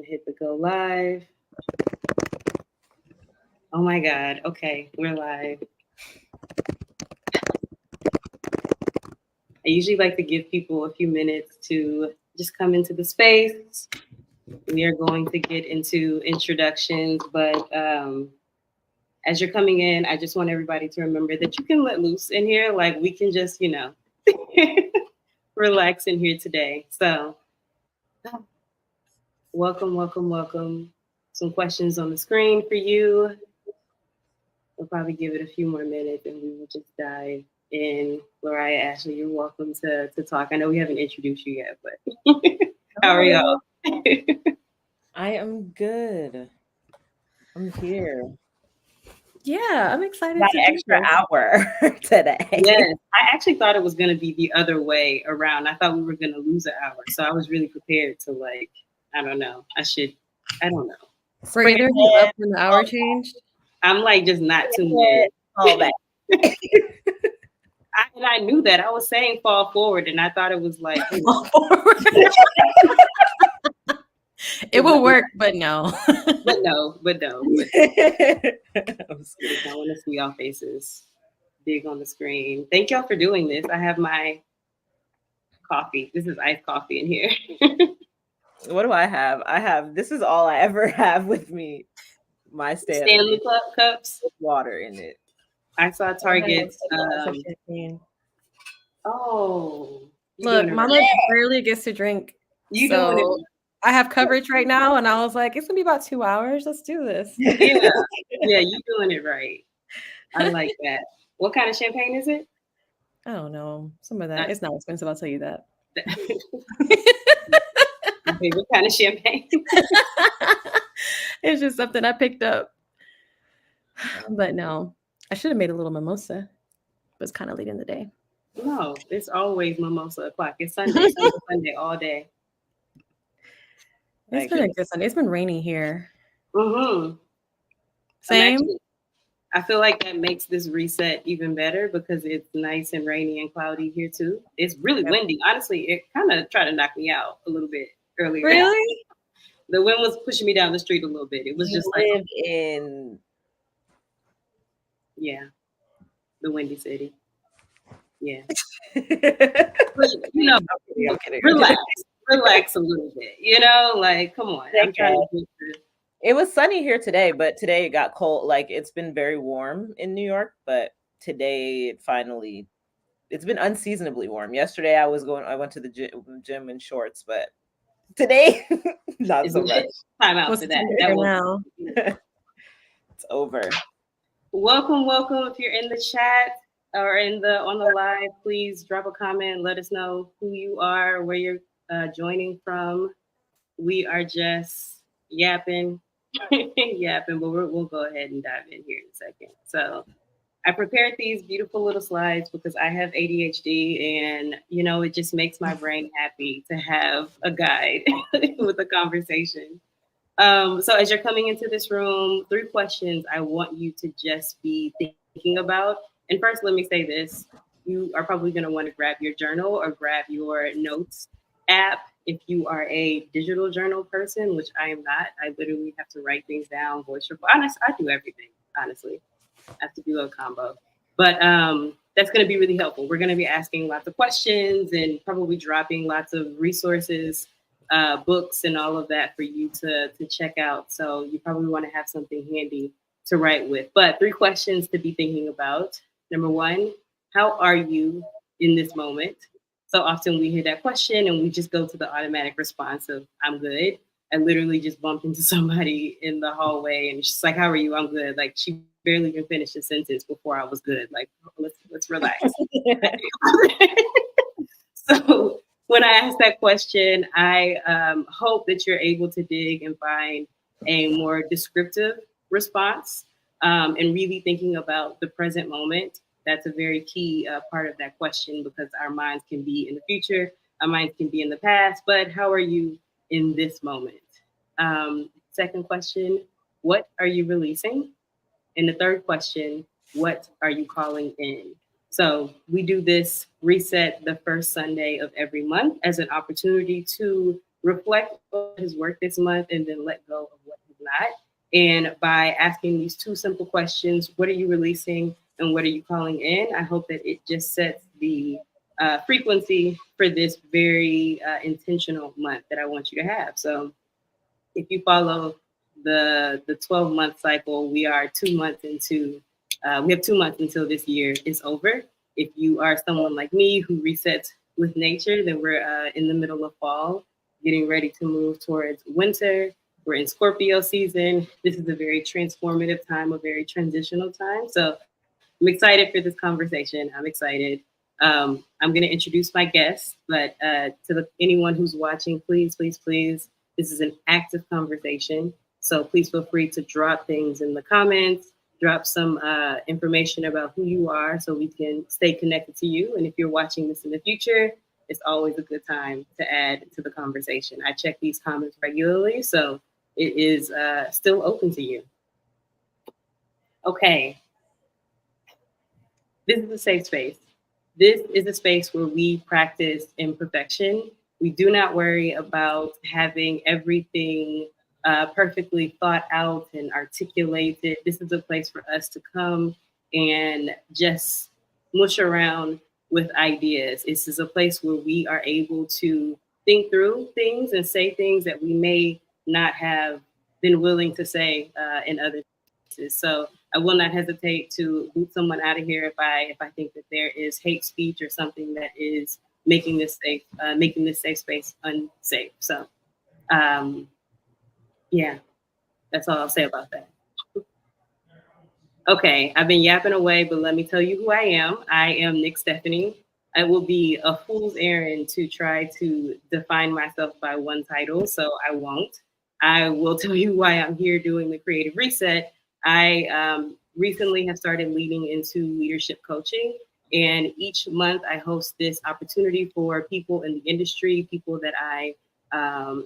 hit the go live. Oh my God. Okay, we're live. I usually like to give people a few minutes to just come into the space. We are going to get into introductions, but as you're coming in, I just want everybody to remember that you can let loose in here. Like we can just, relax in here today. So welcome. Some questions on the screen for you. We'll probably give it a few more minutes and we will just dive in. LaRahia, Ashley, you're welcome to talk. I know we haven't introduced you yet, but how are y'all? I am good. I'm here. Yeah, I'm excited. About an extra hour today. Yes, I actually thought it was going to be the other way around. I thought we were going to lose an hour. So I was really prepared to I don't know. I don't know. Were either of you up when the hour changed? I'm just not tuned in. All that. I knew that. I was saying fall forward, and I thought it was fall forward. It will work, but no. but no. I want to see y'all faces big on the screen. Thank y'all for doing this. I have my coffee. This is iced coffee in here. What do I have? This is all I ever have with me. My Stanley cups. Water in it. I saw Target's. Look, Mama rarely gets to drink. Doing it. I have coverage right now, and I was like, it's gonna be about 2 hours. Let's do this. Yeah, you're doing it right. I like that. What kind of champagne is it? I don't know. Some of that. It's not expensive, I'll tell you that. Okay, what kind of champagne? It's just something I picked up. But no, I should have made a little mimosa. But it's kind of late in the day. No, it's always mimosa o'clock. It's Sunday all day. It's been a good Sunday. It's been rainy here. Mm-hmm. Same. I feel like that makes this reset even better because it's nice and rainy and cloudy here too. It's really windy. Honestly, it kind of tried to knock me out a little bit earlier. Really? The wind was pushing me down the street a little bit. It was just in the Windy City. Yeah. Relax a little bit. Come on. I'm trying to It was sunny here today, but today it got cold. It's been very warm in New York, but today it's been unseasonably warm. Yesterday I went to the gym in shorts, but today not so much. Time out for that. Now. It's over. Welcome. If you're in the chat or on the live, please drop a comment. Let us know who you are, where you're joining from. We are just yapping, but we'll go ahead and dive in here in a second. So I prepared these beautiful little slides because I have ADHD and, it just makes my brain happy to have a guide with a conversation. So as you're coming into this room, 3 questions I want you to just be thinking about. And first, let me say this. You are probably going to want to grab your journal or grab your notes app if you are a digital journal person, which I am not. I literally have to write things down, voice record. I do everything, honestly. I have to do a combo. But that's going to be really helpful. We're going to be asking lots of questions and probably dropping lots of resources, books and all of that for you to check out. So you probably want to have something handy to write with. But 3 questions to be thinking about. Number 1, how are you in this moment? So often we hear that question and we just go to the automatic response of I'm good. I literally just bumped into somebody in the hallway and she's like, how are you? I'm good. She barely even finished a sentence before I was good. Let's relax. So when I ask that question, I hope that you're able to dig and find a more descriptive response and really thinking about the present moment. That's a very key part of that question because our minds can be in the future, our minds can be in the past, but how are you in this moment? Second question, what are you releasing? And the third question, what are you calling in? So we do this reset the first Sunday of every month as an opportunity to reflect on his work this month and then let go of what is not. And by asking these two simple questions, what are you releasing and what are you calling in? I hope that it just sets the frequency for this very intentional month that I want you to have. So if you follow the 12-month cycle, we are 2 months into, we have 2 months until this year is over. If you are someone like me who resets with nature, then we're in the middle of fall, getting ready to move towards winter. We're in Scorpio season. This is a very transformative time, a very transitional time. So I'm excited for this conversation. I'm excited. I'm going to introduce my guest, but anyone who's watching, please, please, please, this is an active conversation. So please feel free to drop things in the comments, drop some information about who you are so we can stay connected to you. And if you're watching this in the future, it's always a good time to add to the conversation. I check these comments regularly, so it is still open to you. Okay. This is a safe space. This is a space where we practice imperfection. We do not worry about having everything perfectly thought out and articulated. This is a place for us to come and just mush around with ideas. This is a place where we are able to think through things and say things that we may not have been willing to say in other places. So I will not hesitate to boot someone out of here if I think that there is hate speech or something that is making this safe space unsafe. So, yeah, that's all I'll say about that. Okay, I've been yapping away, but let me tell you who I am. I am Nick Stephanie. It will be a fool's errand to try to define myself by one title, so I won't. I will tell you why I'm here doing the creative reset. I recently have started leading into leadership coaching, and each month I host this opportunity for people in the industry, people that I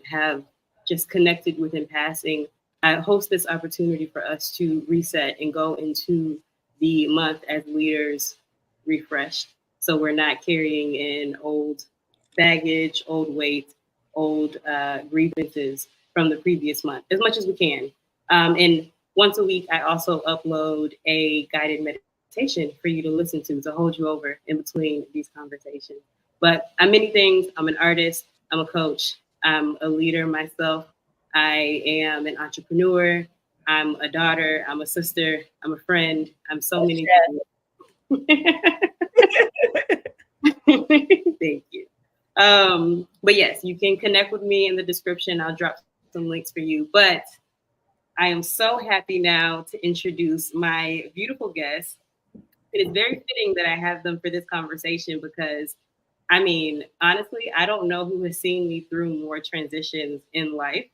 have just connected with in passing. I host this opportunity for us to reset and go into the month as leaders refreshed. So we're not carrying in old baggage, old weight, old grievances from the previous month as much as we can. And once a week, I also upload a guided meditation for you to listen to hold you over in between these conversations. But I'm many things. I'm an artist. I'm a coach. I'm a leader myself. I am an entrepreneur. I'm a daughter. I'm a sister. I'm a friend. I'm so many things. Thank you. But yes, you can connect with me in the description. I'll drop some links for you. But I am so happy now to introduce my beautiful guest. It is very fitting that I have them for this conversation because, I mean, honestly, I don't know who has seen me through more transitions in life.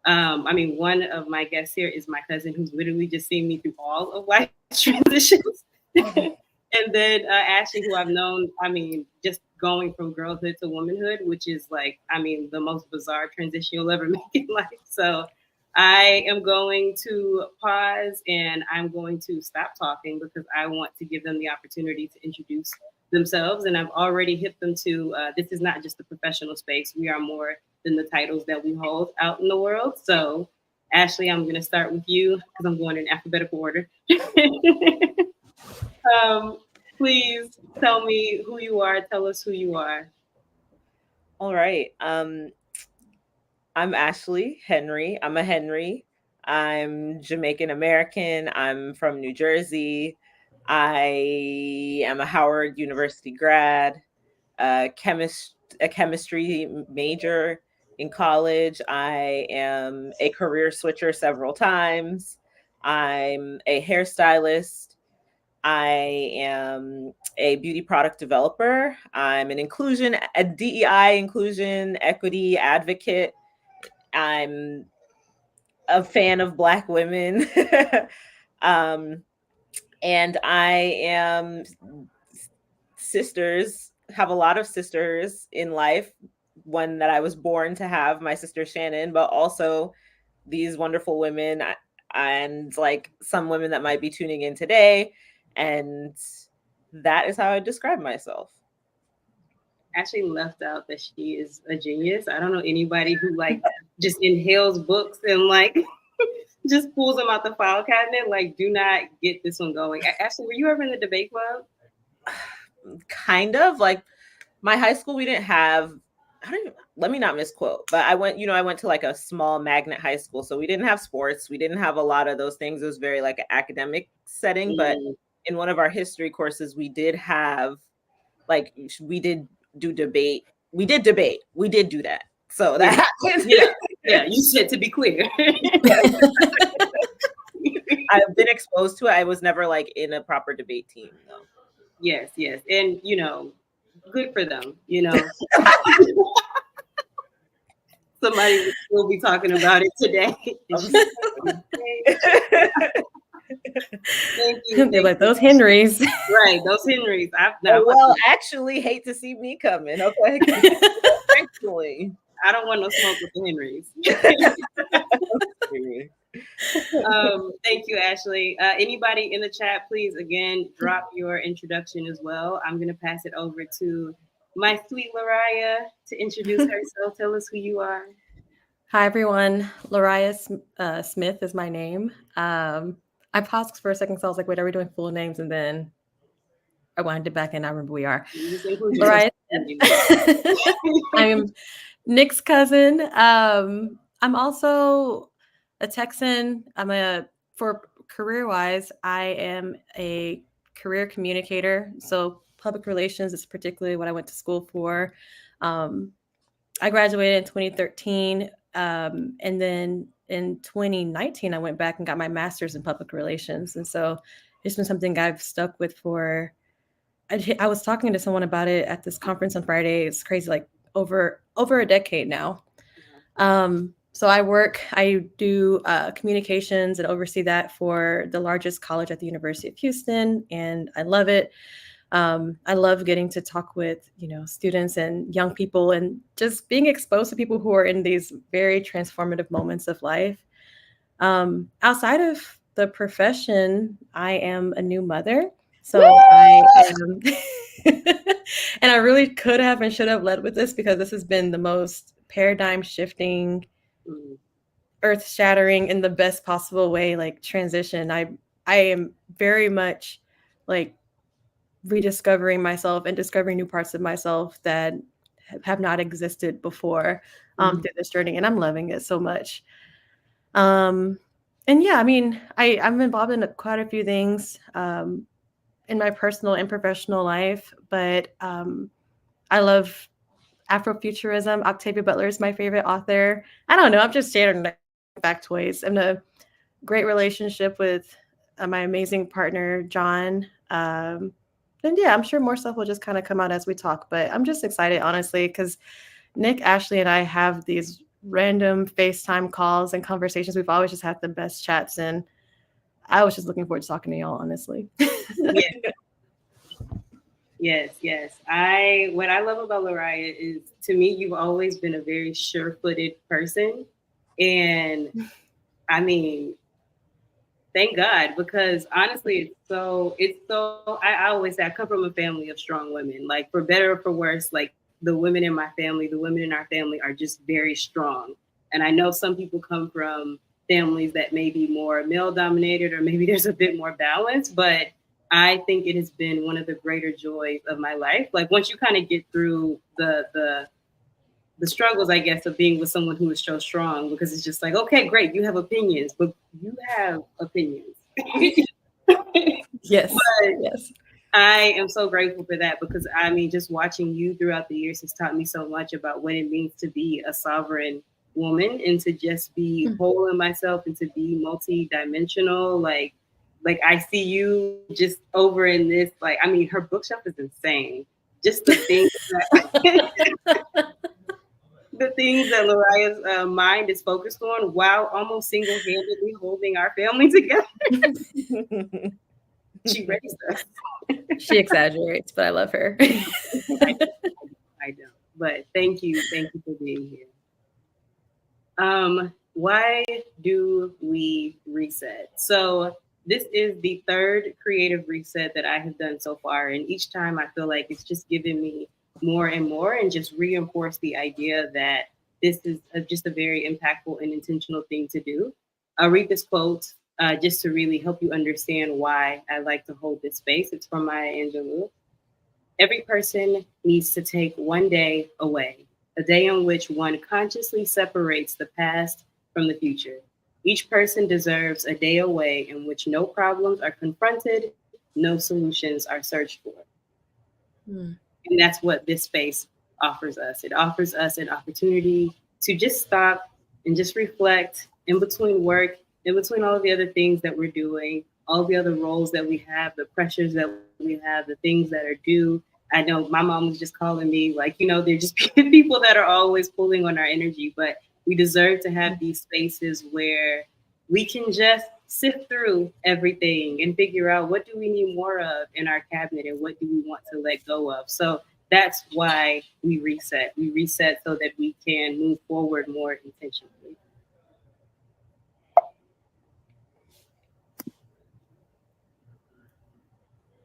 I mean, one of my guests here is my cousin who's literally just seen me through all of life transitions. And then Ashley, who I've known, I mean, just going from girlhood to womanhood, which is like, I mean, the most bizarre transition you'll ever make in life. So I am going to pause and I'm going to stop talking because I want to give them the opportunity to introduce themselves. And I've already hit them to, this is not just a professional space. We are more than the titles that we hold out in the world. So Ashley, I'm going to start with you because I'm going in alphabetical order. Please tell me who you are. Tell us who you are. All right. I'm Ashley Henry. I'm a Henry. I'm Jamaican American. I'm from New Jersey. I am a Howard University grad, a chemistry major in college. I am a career switcher several times. I'm a hairstylist. I am a beauty product developer. I'm a DEI inclusion equity advocate. I'm a fan of Black women. And I am have a lot of sisters in life. One that I was born to have, my sister Shannon, but also these wonderful women and like some women that might be tuning in today. And that is how I describe myself. Ashley left out that she is a genius. I don't know anybody who like just inhales books and like just pulls them out the file cabinet. Like, do not get this one going. Ashley, were you ever in the debate club? Kind of. Like my high school, we didn't have, let me not misquote, but I went to like a small magnet high school. So we didn't have sports. We didn't have a lot of those things. It was very like an academic setting. But in one of our history courses, we did have like, we did do debate. We did debate. We did do that. So that happened. Yeah, you said to be clear. I've been exposed to it. I was never like in a proper debate team though. Yes. And good for them, Somebody will be talking about it today. Thank you. They're like those Henrys. Right, those Henrys. Actually, hate to see me coming. Okay. Actually, I don't want no smoke with the Henrys. Thank you, Ashley. Anybody in the chat, please, again, drop your introduction as well. I'm going to pass it over to my sweet LaRahia to introduce herself. Tell us who you are. Hi, everyone. LaRahia Smith is my name. I paused for a second, so I was like, wait, are we doing full names? And then I wound it back in. I remember we are. LaRahia. I'm Nick's cousin. I'm also a Texan. For career-wise, I am a career communicator. So public relations is particularly what I went to school for. I graduated in 2013. And then in 2019, I went back and got my master's in public relations. And so it's been something I've stuck with I was talking to someone about it at this conference on Friday. It's crazy, like over a decade now. So I do communications and oversee that for the largest college at the University of Houston. And I love it. I love getting to talk with, students and young people and just being exposed to people who are in these very transformative moments of life. Outside of the profession, I am a new mother. So I am, and I really could have and should have led with this because this has been the most paradigm shifting, earth shattering in the best possible way, like transition. I am very much like rediscovering myself and discovering new parts of myself that have not existed before through this journey. And I'm loving it so much. And yeah, I mean, I'm involved in quite a few things in my personal and professional life, but I love Afrofuturism. Octavia Butler is my favorite author. I don't know. I'm just sharing factoids. I'm in a great relationship with my amazing partner, John. And yeah, I'm sure more stuff will just kind of come out as we talk, but I'm just excited, honestly, because Nick, Ashley, and I have these random FaceTime calls and conversations. We've always just had the best chats, and I was just looking forward to talking to y'all, honestly. Yes. What I love about LaRahia is, to me, you've always been a very sure-footed person. And I mean, thank God, because honestly, I always say I come from a family of strong women, like for better or for worse, like the women in my family, the women in our family are just very strong. And I know some people come from families that may be more male dominated, or maybe there's a bit more balance, but I think it has been one of the greater joys of my life. Like once you kind of get through the struggles, I guess, of being with someone who is so strong, because it's just like, okay, great, you have opinions, but you have opinions. Yes. I am so grateful for that, because I mean, just watching you throughout the years has taught me so much about what it means to be a sovereign woman and to just be whole in myself and to be multi-dimensional. Like I see you just over in this, like, I mean, her bookshelf is insane. Just the things the things that LaRahia's mind is focused on, while almost single-handedly holding our family together. She raised us. She exaggerates, but I love her. I don't. But thank you for being here. Why do we reset? So this is the third creative reset that I have done so far, and each time I feel like it's just given me more and more, and just reinforce the idea that this is just a very impactful and intentional thing to do. I'll read this quote just to really help you understand why I like to hold this space. It's from Maya Angelou. Every person needs to take one day away, a day on which one consciously separates the past from the future. Each person deserves a day away in which no problems are confronted, no solutions are searched for. Hmm. And that's what this space offers us. It offers us an opportunity to just stop and just reflect in between work, in between all of the other things that we're doing, all the other roles that we have, the pressures that we have, the things that are due. I know my mom was just calling me, like, they're just people that are always pulling on our energy, but we deserve to have these spaces where we can just sift through everything and figure out what do we need more of in our cabinet and what do we want to let go of. So that's why we reset. We reset so that we can move forward more intentionally.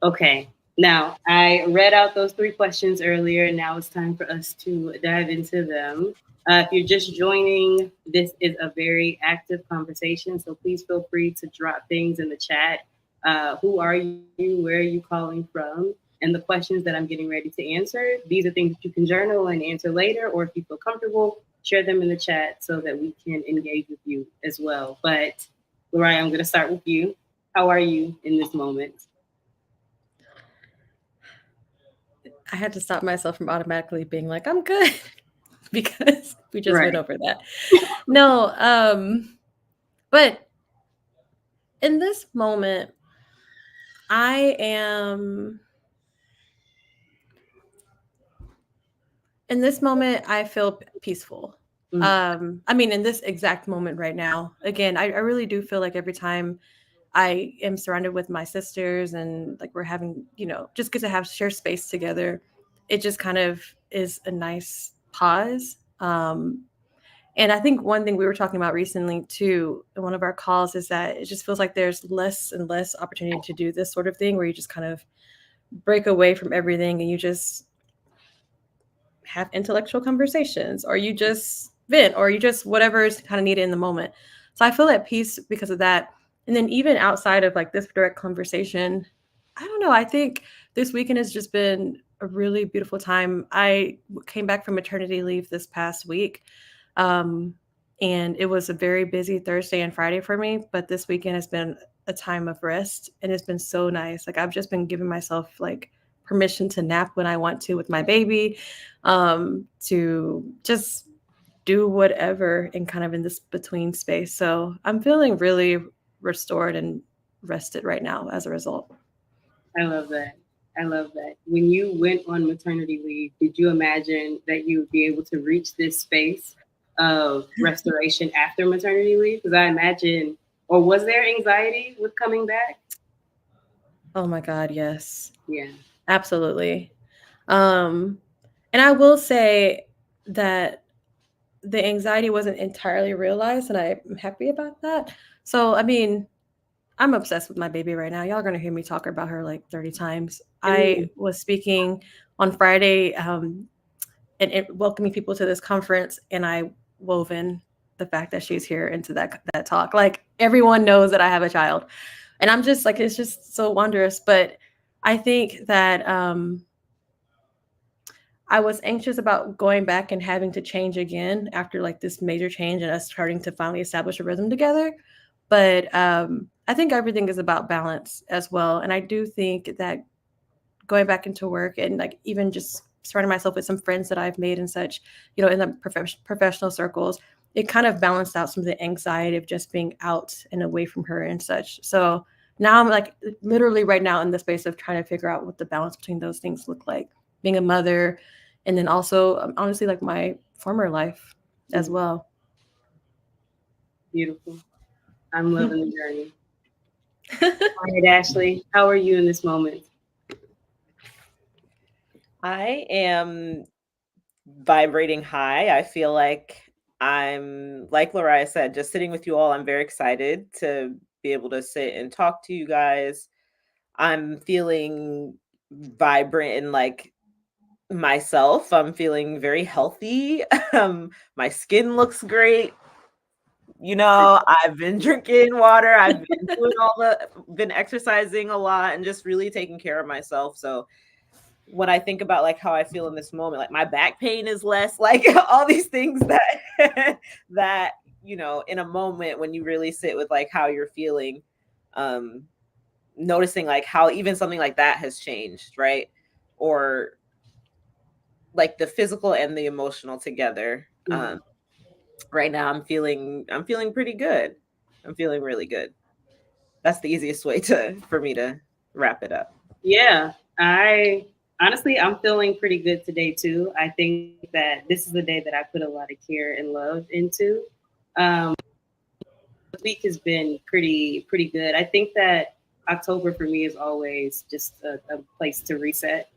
Okay. Now, I read out those three questions earlier, and now it's time for us to dive into them. If you're just joining, this is a very active conversation, so please feel free to drop things in the chat. Who are you? Where are you calling from? And the questions that I'm getting ready to answer, these are things that you can journal and answer later, or if you feel comfortable, share them in the chat so that we can engage with you as well. But, LaRahia, I'm going to start with you. How are you in this moment? I had to stop myself from automatically being like, I'm good, because we just went Right. over that. No, but in this moment, I am in this moment, I feel peaceful. I mean, in this exact moment right now, again, I really do feel like every time I am surrounded with my sisters and like we're having, just get to have share space together, it just kind of is a nice pause. And I think one thing we were talking about recently too in one of our calls is that it just feels like there's less and less opportunity to do this sort of thing where you just kind of break away from everything and you just have intellectual conversations or you just vent or you just whatever is kind of needed in the moment. So I feel at peace because of that. And then even outside of like this direct conversation, I don't know. I think this weekend has just been a really beautiful time. I came back from maternity leave this past week. Um, and it was a very busy Thursday and Friday for me, but this weekend has been a time of rest and it's been so nice. Like I've just been giving myself like permission to nap when I want to with my baby, to just do whatever and kind of in this between space. So I'm feeling really restored and rested right now as a result. I love that. I love that. When you went on maternity leave, did you imagine that you would be able to reach this space of restoration after maternity leave? Because I imagine, or was there anxiety with coming back? Oh my God, yes. Yeah. Absolutely. Um, and I will say that the anxiety wasn't entirely realized, and I'm happy about that. So, I mean, I'm obsessed with my baby right now. Y'all are gonna hear me talk about her like 30 times. I Mm, was speaking on Friday, and welcoming people to this conference, and I wove in the fact that she's here into that talk. Like everyone knows that I have a child, and I'm just like it's just so wondrous. But I think that I was anxious about going back and having to change again after like this major change and us starting to finally establish a rhythm together. But I think everything is about balance as well. And I do think that going back into work and like even just surrounding myself with some friends that I've made and such, in the professional circles, it kind of balanced out some of the anxiety of just being out and away from her and such. So now I'm like literally right now in the space of trying to figure out what the balance between those things look like, being a mother, and then also honestly like my former life as mm, well. beautiful. I'm loving the journey. All right, Ashley, how are you in this moment? I am vibrating high. I feel like I'm, like LaRahia said, just sitting with you all. I'm very excited to be able to sit and talk to you guys. I'm feeling vibrant and like myself. I'm feeling very healthy. My skin looks great. You know, I've been drinking water. I've been doing been exercising a lot and just really taking care of myself. So when I think about like how I feel in this moment, like my back pain is less, like all these things that that you know, in a moment when you really sit with like how you're feeling, um, noticing like how even something like that has changed, right? Or like the physical and the emotional together. Right now I'm feeling pretty good. I'm feeling really good. That's the easiest way to for me to wrap it up. Yeah, I honestly, I'm feeling pretty good today too. I think that this is the day that I put a lot of care and love into. Um, the week has been pretty good. I think that October for me is always just a place to reset.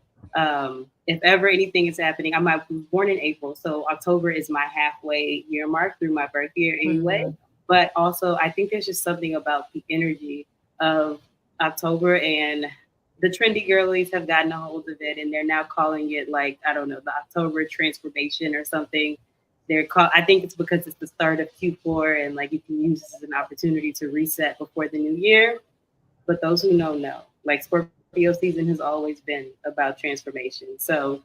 If ever anything is happening, I was born in April, so October is my halfway year mark through my birth year anyway. Mhm. But also, I think there's just something about the energy of October, and the trendy girlies have gotten a hold of it, and they're now calling it like, I don't know, the October transformation or something. I think it's because it's the start of Q4, and like you can use this as an opportunity to reset before the new year. But those who know. Like Scorpio season has always been about transformation. So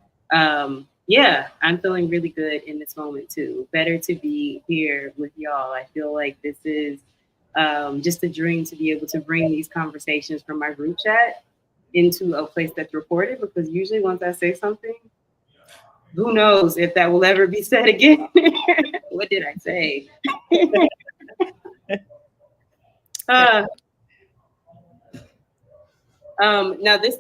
yeah, I'm feeling really good in this moment too. Better to be here with y'all. I feel like this is just a dream to be able to bring these conversations from my group chat into a place that's recorded, because usually once I say something, who knows if that will ever be said again. What did I say? uh, now this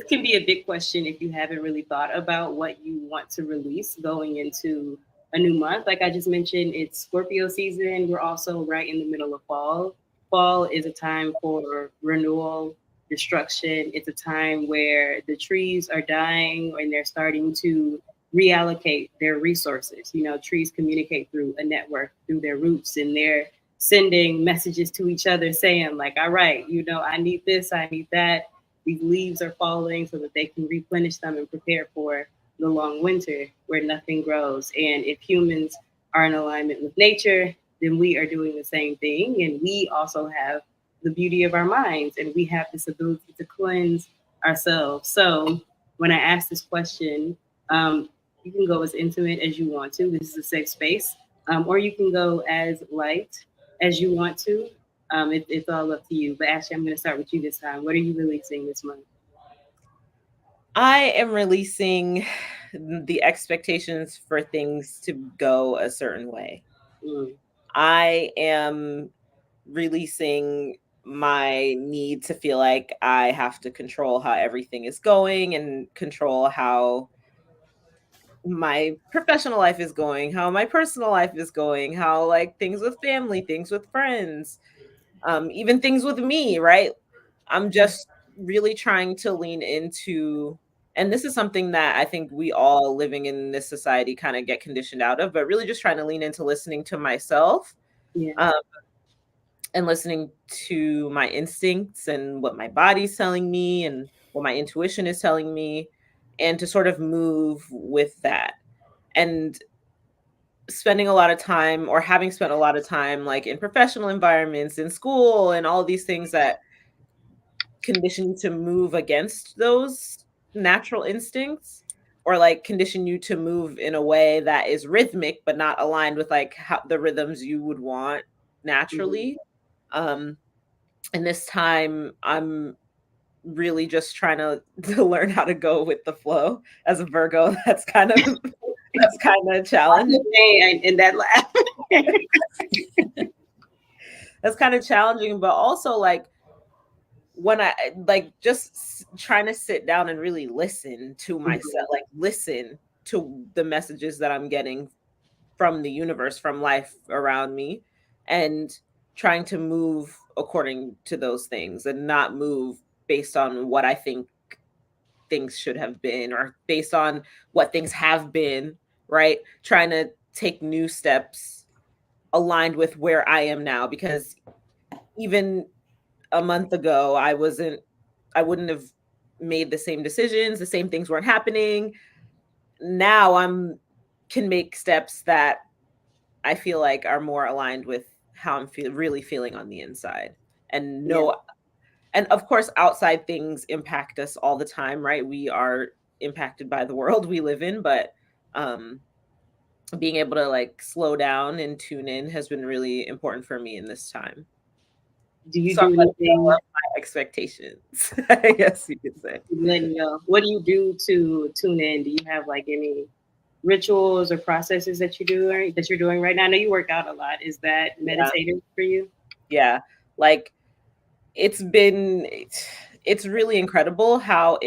can be a big question if you haven't really thought about what you want to release going into a new month. Like I just mentioned, it's Scorpio season. We're also right in the middle of fall. Fall is a time for renewal, destruction. It's a time where the trees are dying and they're starting to reallocate their resources. You know, trees communicate through a network, through their roots, and they're sending messages to each other saying, like, all right, you know, I need this, I need that. These leaves are falling so that they can replenish them and prepare for the long winter where nothing grows. And if humans are in alignment with nature, then we are doing the same thing. And we also have the beauty of our minds, and we have this ability to cleanse ourselves. So when I ask this question, you can go as intimate as you want to. This is a safe space. Or you can go as light as you want to. It's all up to you. But Ashley, I'm going to start with you this time. What are you releasing this month? I am releasing the expectations for things to go a certain way. Mm, I am releasing my need to feel like I have to control how everything is going and control how my professional life is going, how my personal life is going, how like things with family, things with friends, even things with me, right? I'm just really trying to lean into, and this is something that I think we all living in this society kind of get conditioned out of, but really just trying to lean into listening to myself, yeah. um, and listening to my instincts and what my body's telling me and what my intuition is telling me, and to sort of move with that. And spending a lot of time, or having spent a lot of time like in professional environments, in school, and all these things that condition you to move against those natural instincts, or like condition you to move in a way that is rhythmic but not aligned with like how the rhythms you would want Mm-hmm. naturally. um and this time I'm really just trying to, to learn how to go with the flow. As a Virgo, that's kind of challenging. And that laugh. That's kind of challenging, but also like when I like just trying to sit down and really listen to myself, like listen to the messages that I'm getting from the universe, from life around me, and trying to move according to those things and not move based on what I think things should have been, or based on what things have been, right? Trying to take new steps aligned with where I am now, because even a month ago I wouldn't have made the same decisions, the same things weren't happening. Now can make steps that I feel like are more aligned with how I'm really feeling on the inside. And and of course, outside things impact us all the time, right? We are impacted by the world we live in, but being able to like slow down and tune in has been really important for me in this time. Do you So do anything? My expectations, I guess you could say. Letting go. What do you do to tune in? Do you have like any rituals or processes that you're doing right now? I know you work out a lot. Is that meditative for you? Yeah, like it's really incredible how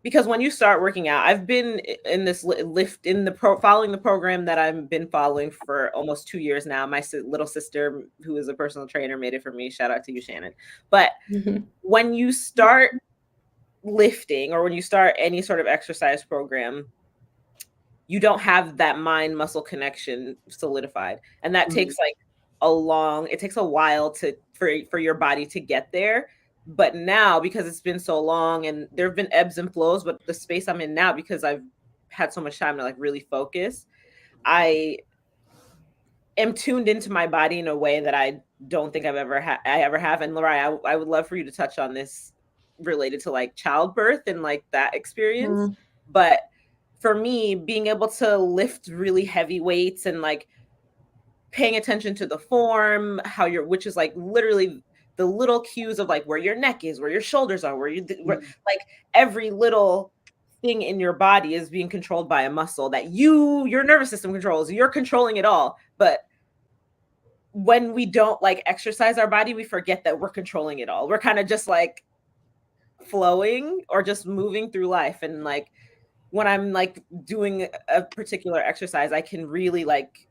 because when you start working out, I've been in this following the program that I've been following for almost 2 years now. My little sister, who is a personal trainer, made it for me. Shout out to you, Shannon. But when you start lifting or when you start any sort of exercise program, you don't have that mind muscle connection solidified, and that takes like it takes a while for your body to get there. But now, because it's been so long and there have been ebbs and flows, but the space I'm in now, because I've had so much time to like really focus, I am tuned into my body in a way that I don't think I ever have. And LaRahia, I would love for you to touch on this related to like childbirth and like that experience. But for me, being able to lift really heavy weights and like paying attention to the form, which is like literally the little cues of like where your neck is, where your shoulders are, like every little thing in your body is being controlled by a muscle that your nervous system controls. You're controlling it all. But when we don't like exercise our body, we forget that we're controlling it all. We're kind of just like flowing or just moving through life. And like when I'm like doing a particular exercise, I can really like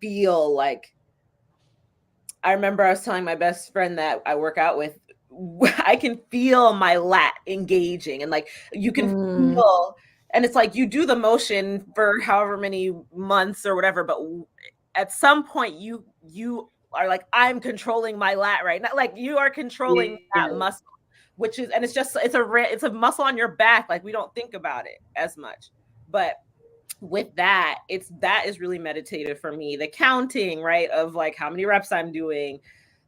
feel like, I remember I was telling my best friend that I work out with, I can feel my lat engaging, and like you can feel, and it's like you do the motion for however many months or whatever, but at some point you are like, I'm controlling my lat right now. Like you are controlling that muscle, which is, and it's a muscle on your back. Like we don't think about it as much, but with that is really meditative for me. The counting, right, of like how many reps I'm doing,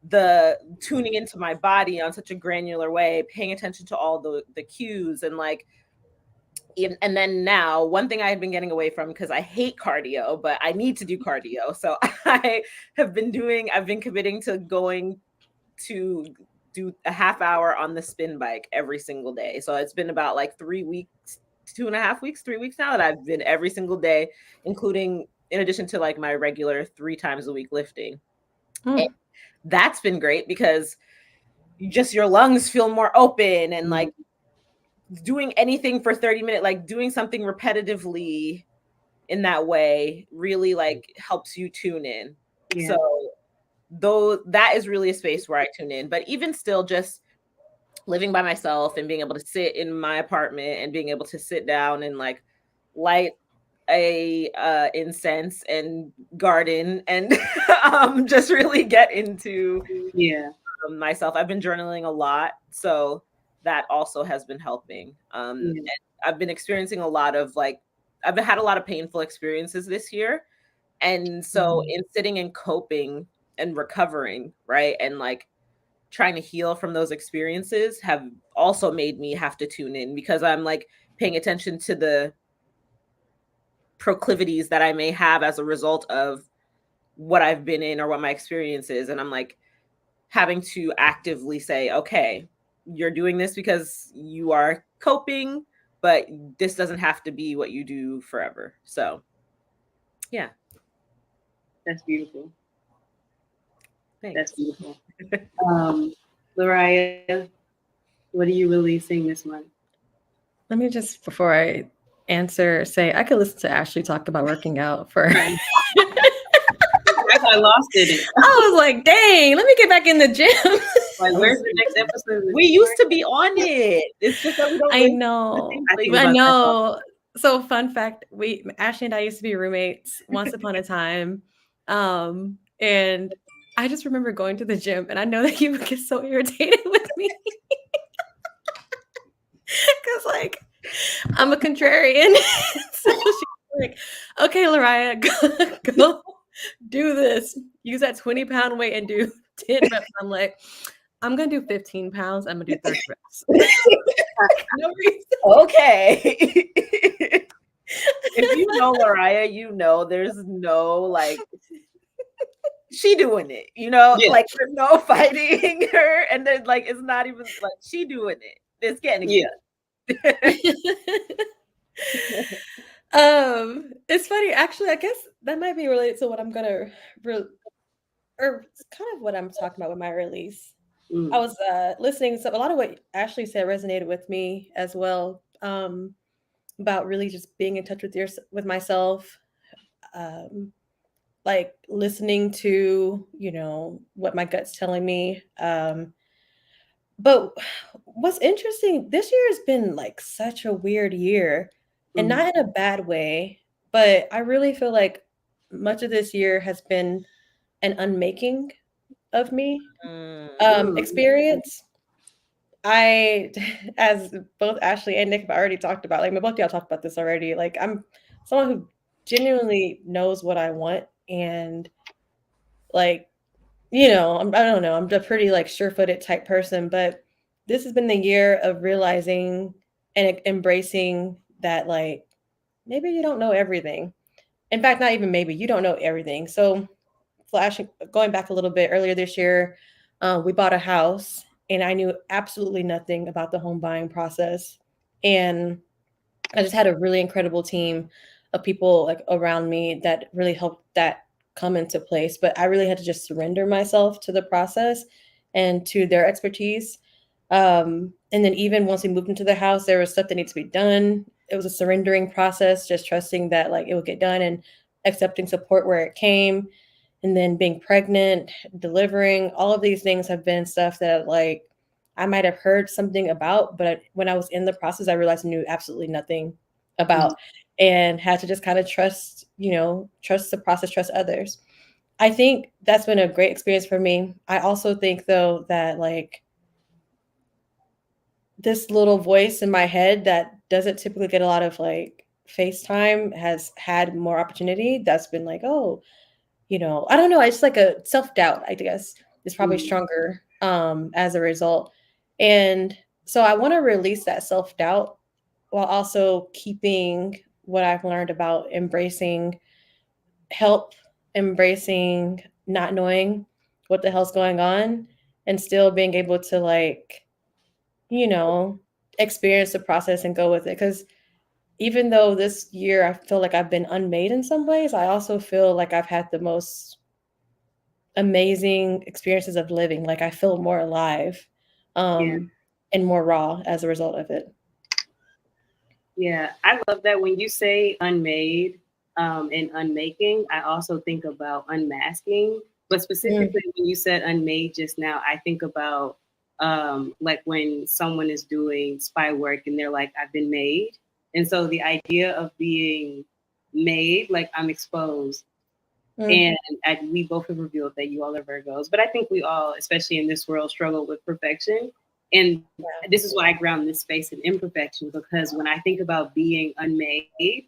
the tuning into my body on such a granular way, paying attention to all the cues, and like and then now one thing I had been getting away from, because I hate cardio, but I need to do cardio. So I've been committing to going to do a half hour on the spin bike every single day. So it's been about like 3 weeks, 2.5 weeks, 3 weeks now that I've been every single day, including in addition to like my regular 3 times a week lifting. And that's been great because just your lungs feel more open, and like doing anything for 30 minutes, like doing something repetitively in that way really like helps you tune in. So though that is really a space where I tune in. But even still, just living by myself and being able to sit in my apartment and being able to sit down and like light a incense and garden and just really get into myself. I've been journaling a lot, so that also has been helping. And I've been experiencing a lot of like, I've had a lot of painful experiences this year, and so in sitting and coping and recovering, right, and like trying to heal from those experiences have also made me have to tune in, because I'm like paying attention to the proclivities that I may have as a result of what I've been in or what my experience is. And I'm like having to actively say, okay, you're doing this because you are coping, but this doesn't have to be what you do forever. So yeah. That's beautiful. Thanks. That's beautiful. LaRahia, what are you releasing this month? Let me just, before I answer, say I could listen to Ashley talk about working out for. I lost it. I was like, dang, let me get back in the gym. Like, where's the next episode? We used to be on it. It's just that we don't. I know. I know. So fun fact, Ashley and I used to be roommates once upon a time. And I just remember going to the gym, and I know that you would get so irritated with me. Because like I'm a contrarian. So she's like, okay, LaRahia, go do this. Use that 20-pound weight and do 10 reps. I'm like, I'm gonna do 15 pounds. I'm gonna do 30 reps. No reason. Okay. If you know LaRahia, you know there's no like she doing it, Yeah. like there's no fighting her, and then like it's not even like she doing it. It's getting Yeah. It's funny. Actually, I guess that might be related to what I'm gonna or it's kind of what I'm talking about with my release. I was listening, so a lot of what Ashley said resonated with me as well. About really just being in touch with myself, like listening to what my gut's telling me. But what's interesting, this year has been like such a weird year, and not in a bad way, but I really feel like much of this year has been an unmaking of me experience. I, as both Ashley and Nick have already talked about, like both of y'all talked about this already. Like I'm someone who genuinely knows what I want, and like I don't know, I'm a pretty like sure-footed type person, but this has been the year of realizing and embracing that like maybe you don't know everything. In fact, not even maybe, you don't know everything. So going back a little bit earlier this year, we bought a house, and I knew absolutely nothing about the home buying process. And I just had a really incredible team of people like around me that really helped that come into place. But I really had to just surrender myself to the process and to their expertise. And then even once we moved into the house, there was stuff that needed to be done. It was a surrendering process, just trusting that like it would get done and accepting support where it came. And then being pregnant, delivering, all of these things have been stuff that like I might have heard something about, but when I was in the process, I realized I knew absolutely nothing about, and had to just kind of trust the process, trust others. I think that's been a great experience for me. I also think though that like this little voice in my head that doesn't typically get a lot of like face time has had more opportunity. That's been like, oh, I don't know. It's like a self-doubt, I guess, is probably stronger as a result. And so I want to release that self-doubt while also keeping what I've learned about embracing help, embracing not knowing what the hell's going on, and still being able to like, you know, experience the process and go with it. Because even though this year I feel like I've been unmade in some ways, I also feel like I've had the most amazing experiences of living. Like I feel more alive, and more raw as a result of it. Yeah, I love that when you say unmade and unmaking, I also think about unmasking. But specifically, when you said unmade just now, I think about like when someone is doing spy work and they're like, I've been made. And so the idea of being made, like I'm exposed. And we both have revealed that you all are Virgos, but I think we all, especially in this world, struggle with perfection. And this is why I ground this space in imperfection, because when I think about being unmade,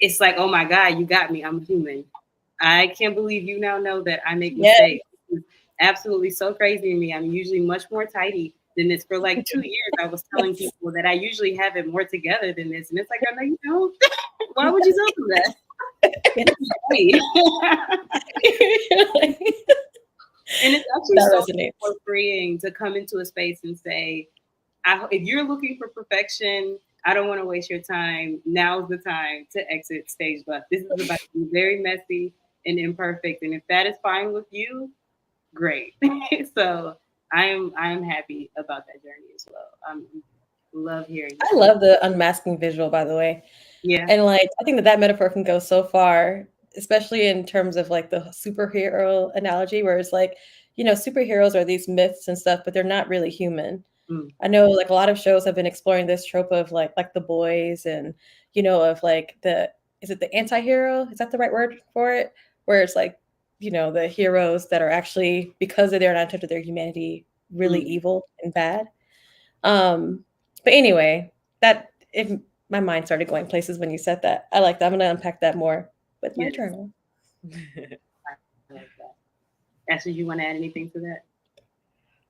it's like, oh my God, you got me. I'm human. I can't believe you now know that I make mistakes. It's absolutely so crazy to me. I'm usually much more tidy than this. For like 2 years, I was telling people that I usually have it more together than this. And it's like, I know you don't. Why would you tell them that? And it's actually so freeing to come into a space and say, if you're looking for perfection, I don't want to waste your time. Now's the time to exit stage left. This is about to be very messy and imperfect. And if that is fine with you, great. So I'm happy about that journey as well. Love hearing that. I love the unmasking visual, by the way. Yeah. And like I think that metaphor can go so far, especially in terms of like the superhero analogy, where it's like, superheroes are these myths and stuff, but they're not really human. I know like a lot of shows have been exploring this trope of like The Boys, and of like is it the anti-hero? Is that the right word for it? Where it's like, the heroes that are actually, because of their not in touch with their humanity, really evil and bad. But anyway, that if my mind started going places when you said that. I like that. I'm gonna unpack that more with my journal. I like that. Ashley, you want to add anything to that?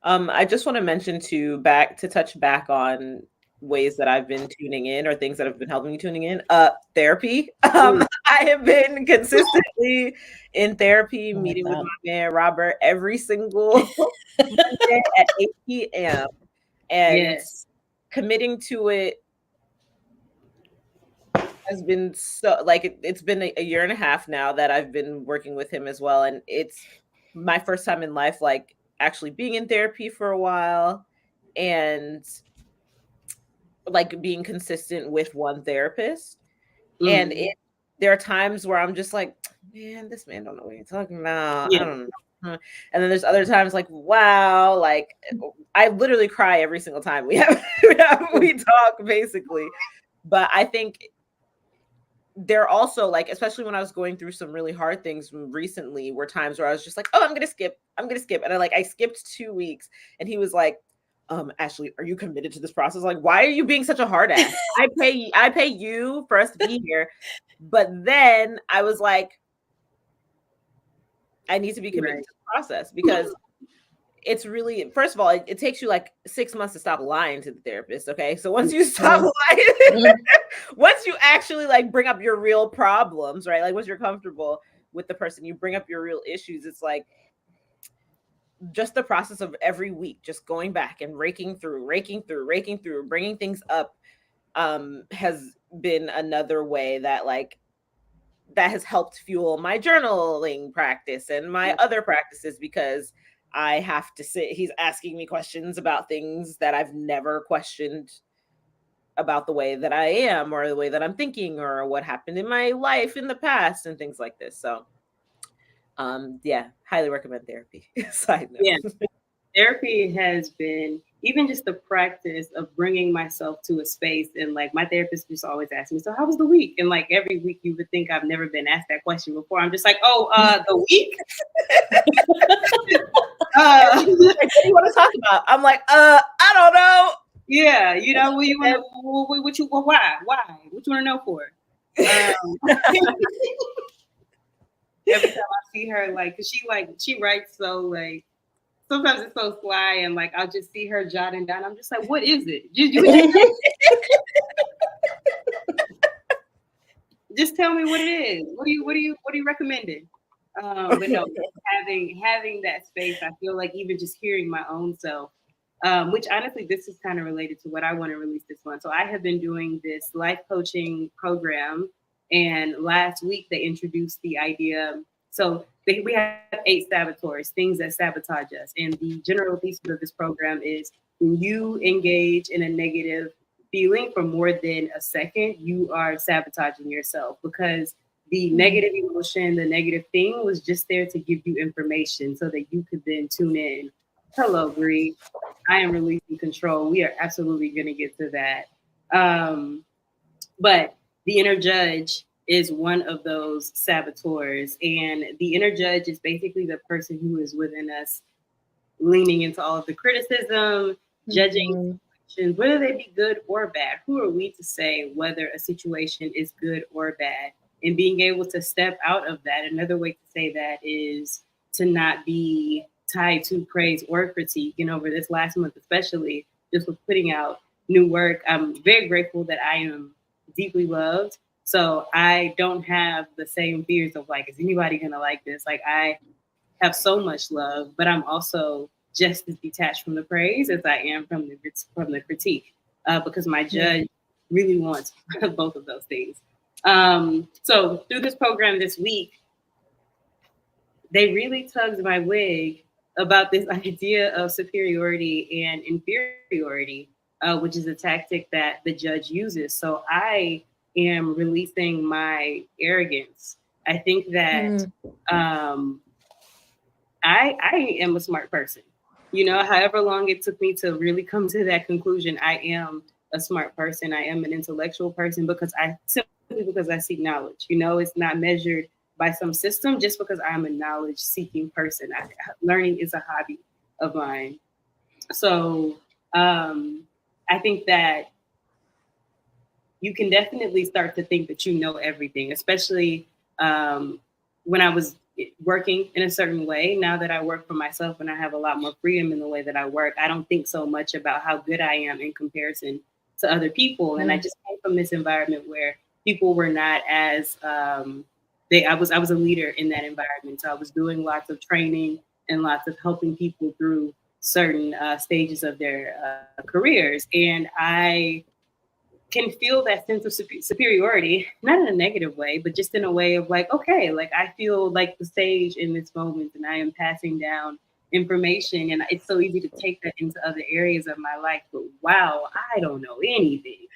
I just want to mention to touch back on ways that I've been tuning in or things that have been helping me tuning in. Therapy. I have been consistently in therapy, meeting with my man Robert every single Monday at 8 p.m. and committing to it has been so like it's been a year and a half now that I've been working with him as well, and it's my first time in life like actually being in therapy for a while and like being consistent with one therapist. And there are times where I'm just like, man, this man don't know what he's talking about. I don't know. And then there's other times like, wow, like I literally cry every single time we talk basically. But I think there also like, especially when I was going through some really hard things recently, were times where I was just like, oh, I'm gonna skip. And I skipped 2 weeks and he was like, Ashley, are you committed to this process? Like, why are you being such a hard ass? I pay you for us to be here. But then I was like, I need to be committed to the process because it's really, first of all, it takes you like 6 months to stop lying to the therapist. Okay. So once you stop lying, once you actually like bring up your real problems, right? Like once you're comfortable with the person, you bring up your real issues. It's like, just the process of every week, just going back and raking through, bringing things up, has been another way that like that has helped fuel my journaling practice and my other practices because I have to sit. He's asking me questions about things that I've never questioned about the way that I am or the way that I'm thinking or what happened in my life in the past and things like this. So yeah, highly recommend therapy. Side note. Yeah, therapy has been even just the practice of bringing myself to a space, and like my therapist just always asks me, "So how was the week?" And like every week, you would think I've never been asked that question before. I'm just like, "Oh, the week." What do you want to talk about? I'm like, I don't know. Yeah, you know, what you want to, why, what you want to know for? Every time I see her, like, cause she writes so like, sometimes it's so sly and like I'll just see her jotting down. I'm just like, what is it? Just tell me what it is. What are you recommending? But no, having that space, I feel like even just hearing my own self, which honestly, this is kind of related to what I want to release this month. So I have been doing this life coaching program, and last week they introduced the idea. So we have 8 saboteurs, things that sabotage us, and the general thesis of this program is when you engage in a negative feeling for more than a second, you are sabotaging yourself because the negative emotion, the negative thing was just there to give you information so that you could then tune in. Hello, Bree. I am releasing control. We are absolutely going to get to that. But the inner judge is one of those saboteurs. And the inner judge is basically the person who is within us, leaning into all of the criticism, judging situations, whether they be good or bad. Who are we to say whether a situation is good or bad? And being able to step out of that. Another way to say that is to not be tied to praise or critique. And over this last month, especially just with putting out new work, I'm very grateful that I am deeply loved. So I don't have the same fears of like, is anybody going to like this? Like I have so much love, but I'm also just as detached from the praise as I am from the critique, because my judge really wants both of those things. So through this program this week, they really tugged my wig about this idea of superiority and inferiority, which is a tactic that the judge uses. So I am releasing my arrogance. I think that I am a smart person. You know, however long it took me to really come to that conclusion, I am a smart person. I am an intellectual person because I seek knowledge. You know, it's not measured by some system just because I'm a knowledge seeking person. Learning is a hobby of mine. So I I think that you can definitely start to think that you know everything, especially when I was working in a certain way. Now that I work for myself and I have a lot more freedom in the way that I work, I don't think so much about how good I am in comparison to other people. And I just came from this environment where people were not as I was a leader in that environment. So I was doing lots of training and lots of helping people through certain stages of their careers. And I can feel that sense of superiority, not in a negative way, but just in a way of like, okay, like I feel like the sage in this moment and I am passing down information. And it's so easy to take that into other areas of my life. But wow, I don't know anything.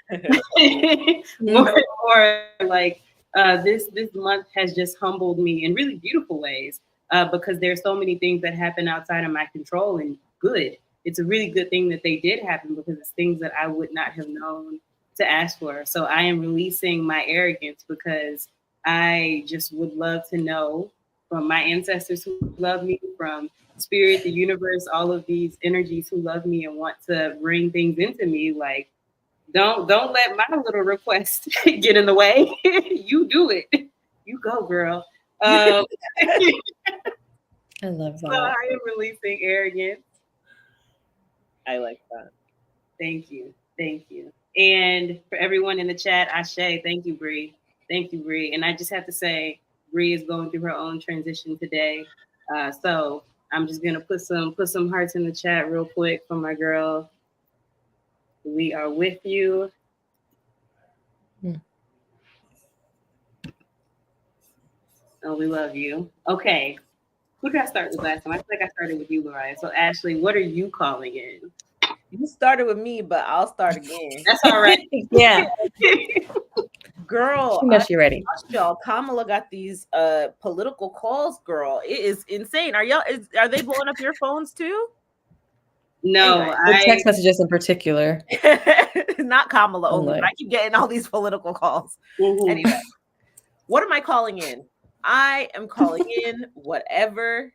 More like this month has just humbled me in really beautiful ways because there's so many things that happen outside of my control and good. It's a really good thing that they did happen because it's things that I would not have known to ask for. So I am releasing my arrogance because I just would love to know from my ancestors who love me, from spirit, the universe, all of these energies who love me and want to bring things into me. Like, don't let my little request get in the way. You do it. You go, girl. I love that. So I am releasing arrogance. I like that. Thank you. Thank you. And for everyone in the chat, Ashe, thank you, Bree. Thank you, Bree. And I just have to say, Bree is going through her own transition today. So I'm just gonna put some hearts in the chat real quick for my girl. We are with you. Oh, we love you. Okay. Who did I start with last time? I feel like I started with you, LaRahia. So Ashley, what are you calling in? You started with me, but I'll start again. That's all right. Yeah. Girl, You're ready. Y'all, Kamala got these political calls, girl. It is insane. Are they blowing up your phones too? No, anyway, the text messages in particular. Not Kamala only, but I keep getting all these political calls. Mm-hmm. Anyway, what am I calling in? I am calling in whatever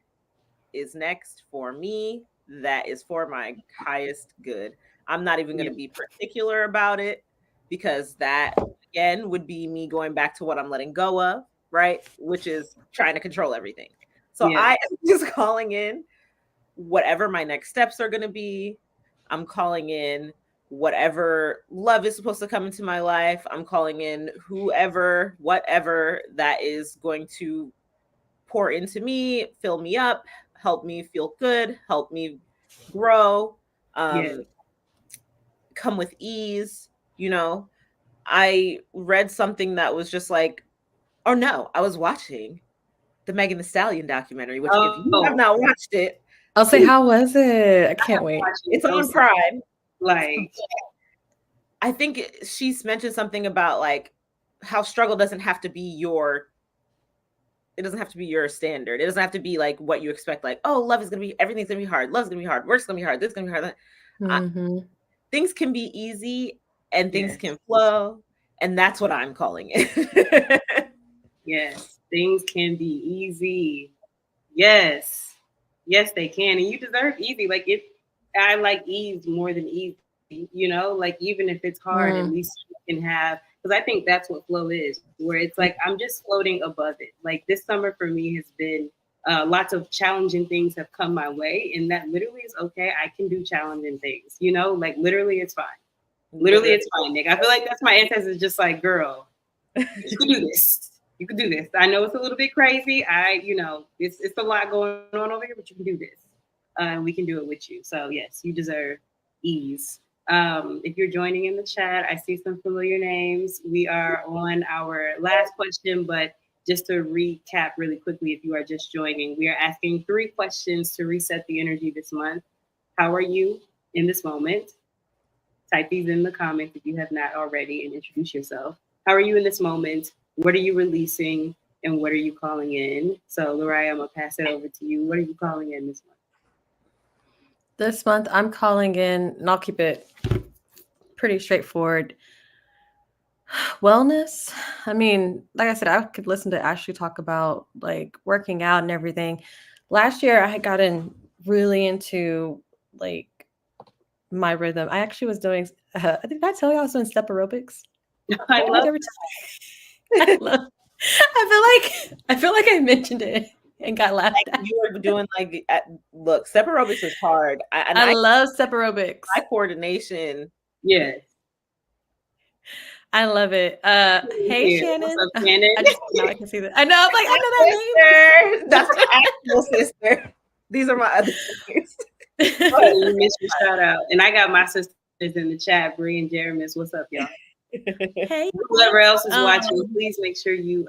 is next for me that is for my highest good. I'm not even going to be particular about it because that, again, would be me going back to what I'm letting go of, right? Which is trying to control everything. So I am just calling in whatever my next steps are going to be. I'm calling in whatever love is supposed to come into my life. I'm calling in whoever, whatever that is going to pour into me, fill me up, help me feel good, help me grow, come with ease. You know, I read something that was just like, or no, I was watching the Megan Thee Stallion documentary, which if you have not watched it, I'll say, how was it? I can't wait. It's on Prime. Like, I think she's mentioned something about like how struggle doesn't have to be your standard. It doesn't have to be like what you expect. Like, oh, everything's gonna be hard. Love's gonna be hard. Work's gonna be hard. This is gonna be hard. Mm-hmm. Things can be easy and things can flow. And that's what I'm calling it. Yes, things can be easy. Yes, they can. And you deserve easy. Like I like ease more than easy, you know, like even if it's hard, at least you can have, because I think that's what flow is, where it's like, I'm just floating above it. Like this summer for me has been lots of challenging things have come my way. And that literally is okay. I can do challenging things, you know, like literally it's fine. Literally it's fine, Nick. I feel like that's my ancestors just like, girl, you can do this. You can do this. I know it's a little bit crazy. It's a lot going on over here, but you can do this. We can do it with you. So yes, you deserve ease. If you're joining in the chat, I see some familiar names. We are on our last question, but just to recap really quickly, if you are just joining, we are asking 3 questions to reset the energy this month. How are you in this moment? Type these in the comments if you have not already and introduce yourself. How are you in this moment? What are you releasing? And what are you calling in? So, LaRahia, I'm going to pass it over to you. What are you calling in this month? This month, I'm calling in, and I'll keep it pretty straightforward. Wellness. I mean, like I said, I could listen to Ashley talk about like working out and everything. Last year, I had gotten really into like my rhythm. I actually was doing. I think I tell you I was doing step aerobics. I love I love. I feel like I mentioned it and got laughed at. You were doing like, look, step aerobics is hard. I love step aerobics. My coordination. Yes. I love it. Hey, Shannon. What's up, Shannon? Now I can see that. I know. I'm like, I know that name. That's my actual sister. These are my other sisters. You missed your shout out. And I got my sisters in the chat, Bree and Jeremy. What's up, y'all? Hey. Whoever else is watching, please make sure you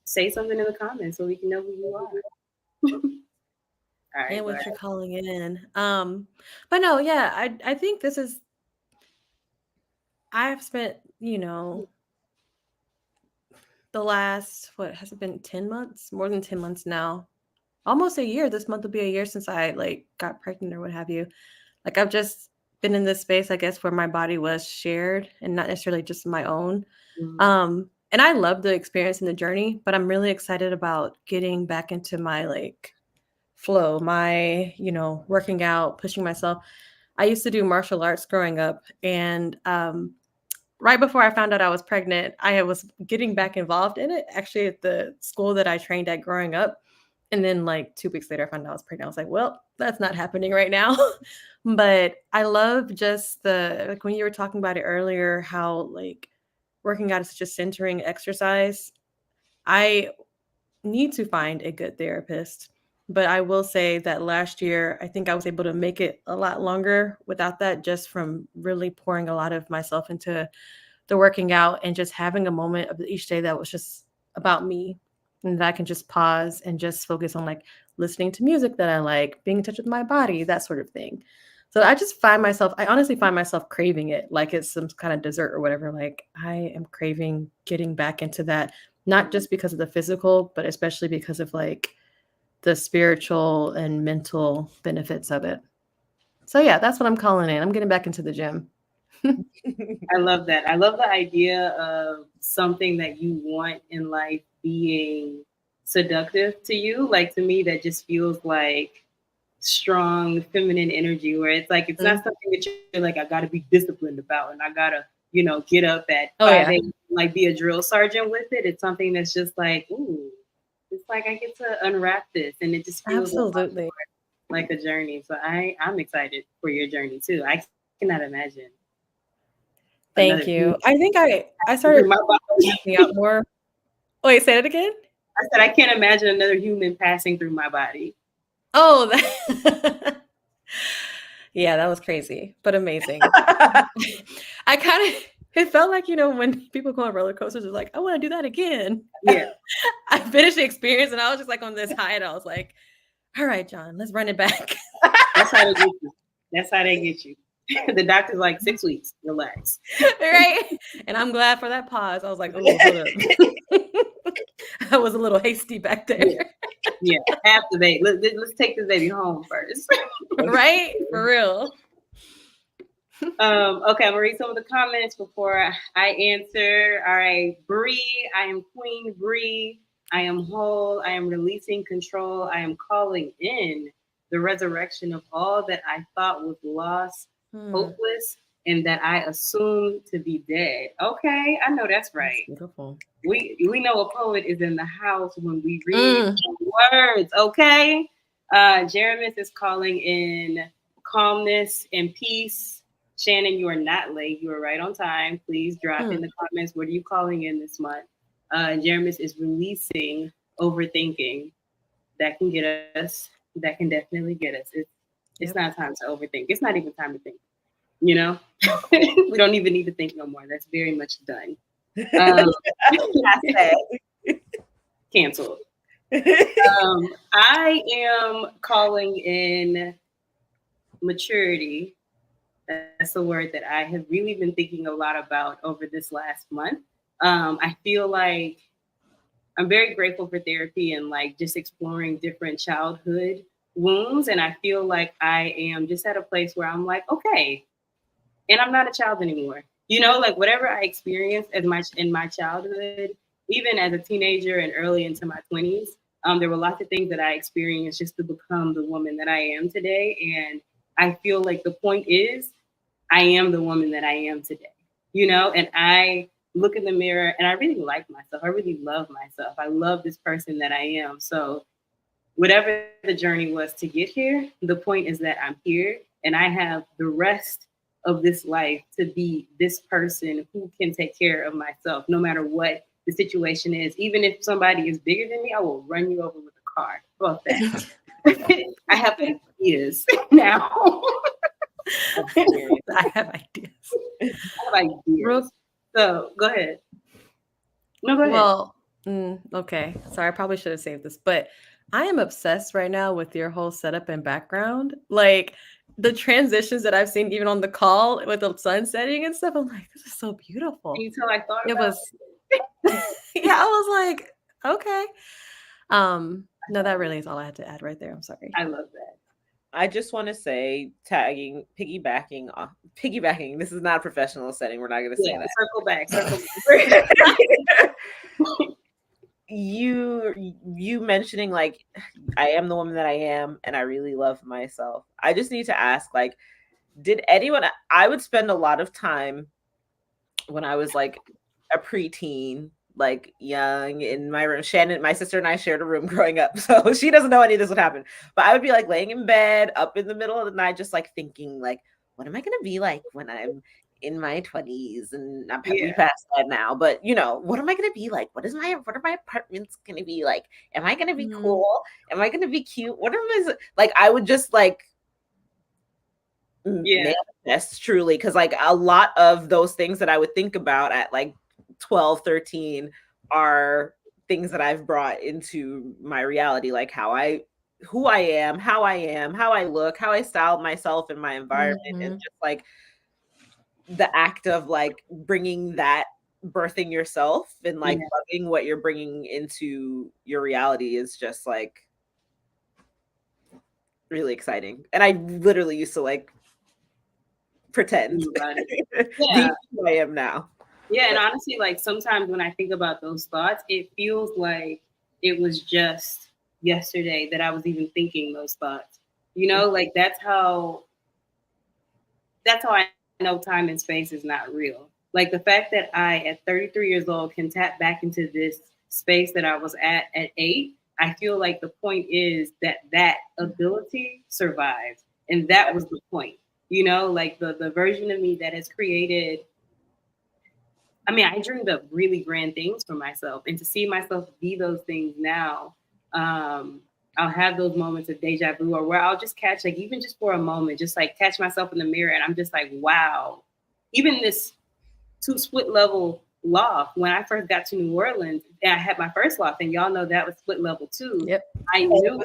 say something in the comments so we can know who you are. All right, and what you're calling in. But no, yeah, I think this is. I've spent, the last, what has it been, 10 months? More than 10 months now. Almost a year. This month will be a year since I got pregnant or what have you. Like, I've just been in this space, I guess, where my body was shared and not necessarily just my own. Mm-hmm. And I love the experience and the journey, but I'm really excited about getting back into my flow, my, working out, pushing myself. I used to do martial arts growing up, and right before I found out I was pregnant, I was getting back involved in it, actually at the school that I trained at growing up. And then 2 weeks later, I found out I was pregnant. I was like, well, that's not happening right now. But I love just when you were talking about it earlier, how working out is such a centering exercise. I need to find a good therapist. But I will say that last year, I think I was able to make it a lot longer without that, just from really pouring a lot of myself into the working out and just having a moment of each day that was just about me, and that I can just pause and just focus on listening to music that I like, being in touch with my body, that sort of thing. So I honestly find myself craving it, like it's some kind of dessert or whatever. I am craving getting back into that, not just because of the physical, but especially because of the spiritual and mental benefits of it. So yeah, that's what I'm calling in. I'm getting back into the gym. I love that. I love the idea of something that you want in life being seductive to you. To me, that just feels like strong feminine energy, where it's it's not something that you're I got to be disciplined about, and I gotta, get up at 5 a.m. Be a drill sergeant with it. It's something that's just ooh, it's I get to unwrap this, and it just feels absolutely like a journey. So I'm excited for your journey too. I cannot imagine. Thank you. I think I started working out more. Wait, say that again? I said I can't imagine another human passing through my body. Oh, yeah, that was crazy, but amazing. It felt like, when people go on roller coasters, it's I want to do that again. Yeah. I finished the experience and I was just on this high, and I was like, all right, John, let's run it back. That's how they get you. That's how they get you. The doctor's 6 weeks, relax. Right? And I'm glad for that pause. I was like, oh, hold up. I was a little hasty back there. Yeah. Half the baby. Let's take this baby home first. Right? For real. Okay, I'm gonna read some of the comments before I answer. All right, Bree, I am Queen Bree. I am whole. I am releasing control. I am calling in the resurrection of all that I thought was lost, hopeless, and that I assumed to be dead. Okay, I know that's right. That's beautiful. We know a poet is in the house when we read words. Okay, Jeremy is calling in calmness and peace. Shannon, you are not late. You are right on time. Please drop in the comments. What are you calling in this month? Jeremy is releasing overthinking. That can get us. That can definitely get us. It's not time to overthink. It's not even time to think. We don't even need to think no more. That's very much done. Canceled. I am calling in maturity. That's a word that I have really been thinking a lot about over this last month. I feel like I'm very grateful for therapy and just exploring different childhood wounds. And I feel like I am just at a place where I'm okay, and I'm not a child anymore. Whatever I experienced in my childhood, even as a teenager and early into my 20s, there were lots of things that I experienced just to become the woman that I am today. And I feel like the point is I am the woman that I am today, and I look in the mirror and I really like myself. I really love myself. I love this person that I am. So whatever the journey was to get here, the point is that I'm here and I have the rest of this life to be this person who can take care of myself no matter what the situation is. Even if somebody is bigger than me, I will run you over with a car. How about that? I have ideas now. I have ideas. I have ideas. So go ahead. No, go ahead. Well, okay. Sorry, I probably should have saved this, but I am obsessed right now with your whole setup and background. Like the transitions that I've seen even on the call with the sun setting and stuff. I'm like, this is so beautiful. Can you tell I thought It about was yeah, I was like, okay. No, that really is all I had to add right there. I'm sorry. I love that. I just want to say, piggybacking. This is not a professional setting. We're not going to say that. Circle back. You mentioning like, I am the woman that I am, and I really love myself. I just need to ask, like, did anyone? I would spend a lot of time when I was like a preteen, like young, in my room. Shannon, my sister, and I shared a room growing up, so she doesn't know any of this would happen. But I would be like laying in bed up in the middle of the night, just like thinking, like, what am I gonna be like when I'm in my 20s? And I'm probably past that now, but what am I gonna be like? What are my apartments gonna be like? Am I gonna be cool? Am I gonna be cute? What am I like? I would just like manifest truly, because like a lot of those things that I would think about at like 12, 13 are things that I've brought into my reality, like who I am, how I look, how I style myself in my environment, and just like the act of like bringing that, birthing yourself and like loving what you're bringing into your reality is just like really exciting. And I literally used to like pretend be who I am now. Yeah, and honestly, like sometimes when I think about those thoughts, it feels like it was just yesterday that I was even thinking those thoughts. Like that's how I know time and space is not real. Like the fact that I, at 33 years old, can tap back into this space that I was at 8, I feel like the point is that ability survived. And that was the point, like the version of me that has created. I mean, I dreamed up really grand things for myself, and to see myself be those things now, I'll have those moments of deja vu, or where I'll just catch, like, even just for a moment, just like catch myself in the mirror, and I'm just like, wow. Even this 2 split level loft, when I first got to New Orleans, and I had my first loft, and y'all know that was split level too. Yep. I knew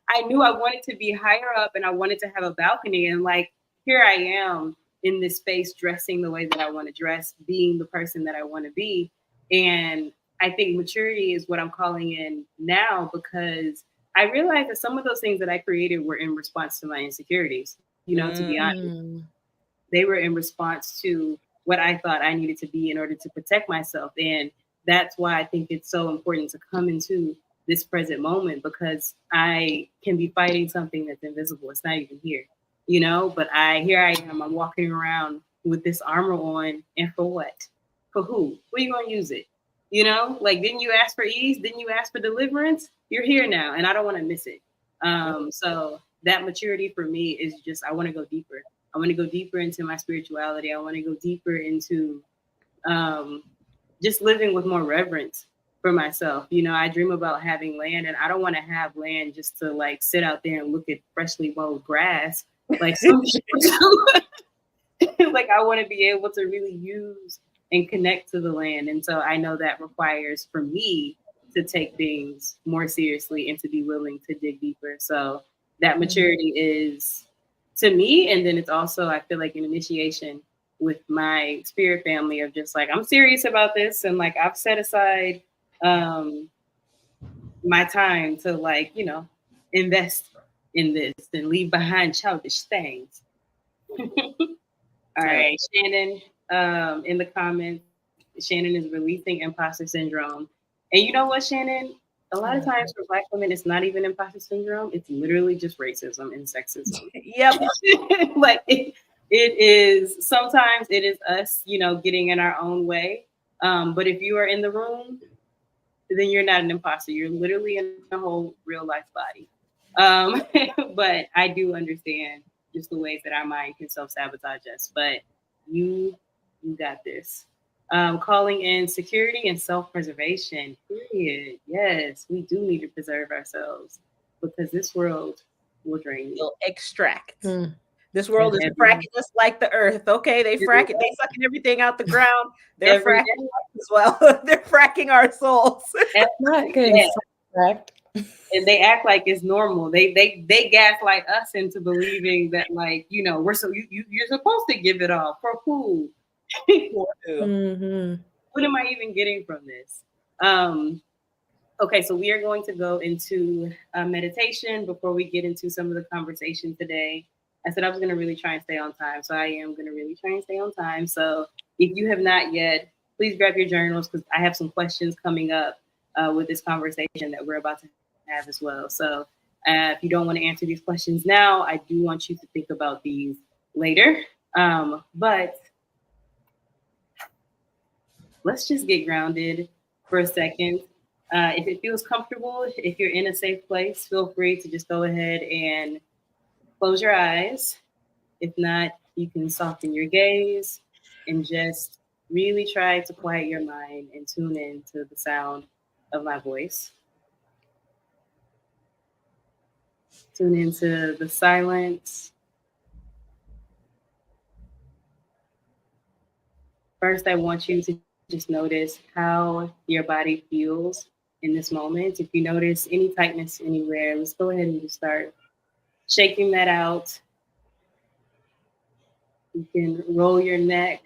I knew I wanted to be higher up, and I wanted to have a balcony, and like here I am in this space, dressing the way that I want to dress, being the person that I want to be. And I think maturity is what I'm calling in now, because I realized that some of those things that I created were in response to my insecurities, to be honest. They were in response to what I thought I needed to be in order to protect myself. And that's why I think it's so important to come into this present moment, because I can be fighting something that's invisible. It's not even here. But here I am, I'm walking around with this armor on, and for what? For who? Who are you going to use it? Like, didn't you ask for ease? Didn't you ask for deliverance? You're here now, and I don't want to miss it. So that maturity for me is just, I want to go deeper. I want to go deeper into my spirituality. I want to go deeper into just living with more reverence for myself. I dream about having land, and I don't want to have land just to like sit out there and look at freshly mowed grass. Like like I want to be able to really use and connect to the land. And so I know that requires for me to take things more seriously and to be willing to dig deeper. So that maturity is to me. And then it's also, I feel like, an initiation with my spirit family of just like, I'm serious about this. And like, I've set aside my time to like, invest in this and leave behind childish things. All right, Shannon, in the comments, Shannon is releasing imposter syndrome. And you know what, Shannon? a lot of times for Black women, it's not even imposter syndrome. It's literally just racism and sexism. Yep. Like it is, sometimes it is us, getting in our own way. But if you are in the room, then you're not an imposter. You're literally in a whole real life body. But I do understand just the ways that our mind can self-sabotage us. But you got this. Calling in security and self-preservation, period. Yes, we do need to preserve ourselves because this world will drain you. You'll extract. Mm. This world is fracking us like the earth. Okay, they frack it. They sucking everything out the ground. They're fracking as well. They're fracking our souls. Not getting sidetracked. And they act like it's normal. They gaslight us into believing that, like, we're so you're supposed to give it all for who? Mm-hmm. What am I even getting from this? Okay, so we are going to go into meditation before we get into some of the conversation today. I said I was going to really try and stay on time, so I am going to really try and stay on time. So if you have not yet, please grab your journals because I have some questions coming up with this conversation that we're about to have as well. So if you don't want to answer these questions now, I do want you to think about these later. But let's just get grounded for a second. If it feels comfortable, if you're in a safe place, feel free to just go ahead and close your eyes. If not, you can soften your gaze and just really try to quiet your mind and tune in to the sound of my voice. Tune into the silence. First, I want you to just notice how your body feels in this moment. If you notice any tightness anywhere, let's go ahead and just start shaking that out. You can roll your neck.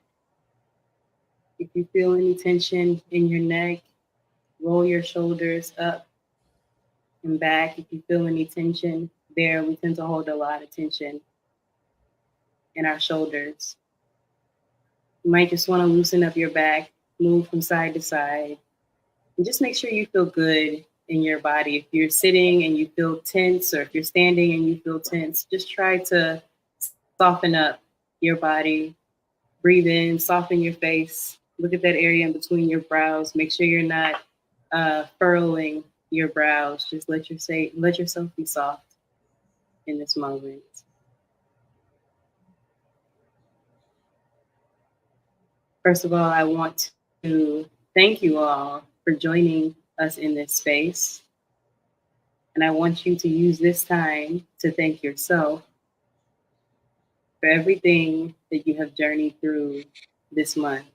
If you feel any tension in your neck, roll your shoulders up and back. If you feel any tension there, we tend to hold a lot of tension in our shoulders. You might just want to loosen up your back, move from side to side, and just make sure you feel good in your body. If you're sitting and you feel tense, or if you're standing and you feel tense, just try to soften up your body. Breathe in, soften your face. Look at that area in between your brows. Make sure you're not furrowing your brows. Just let yourself be soft in this moment. First of all, I want to thank you all for joining us in this space. And I want you to use this time to thank yourself for everything that you have journeyed through this month.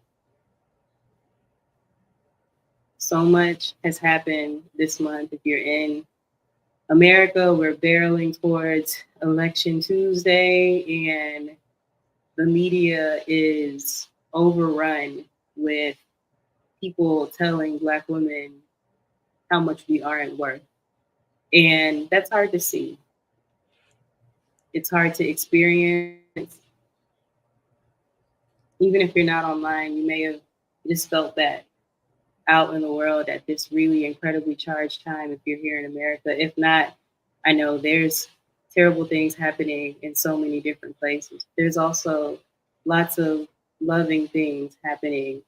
So much has happened this month. If you're in America, we're barreling towards Election Tuesday, and the media is overrun with people telling Black women how much we aren't worth. And that's hard to see. It's hard to experience. Even if you're not online, you may have just felt that out in the world at this really incredibly charged time if you're here in America. If not, I know there's terrible things happening in so many different places. There's also lots of loving things happening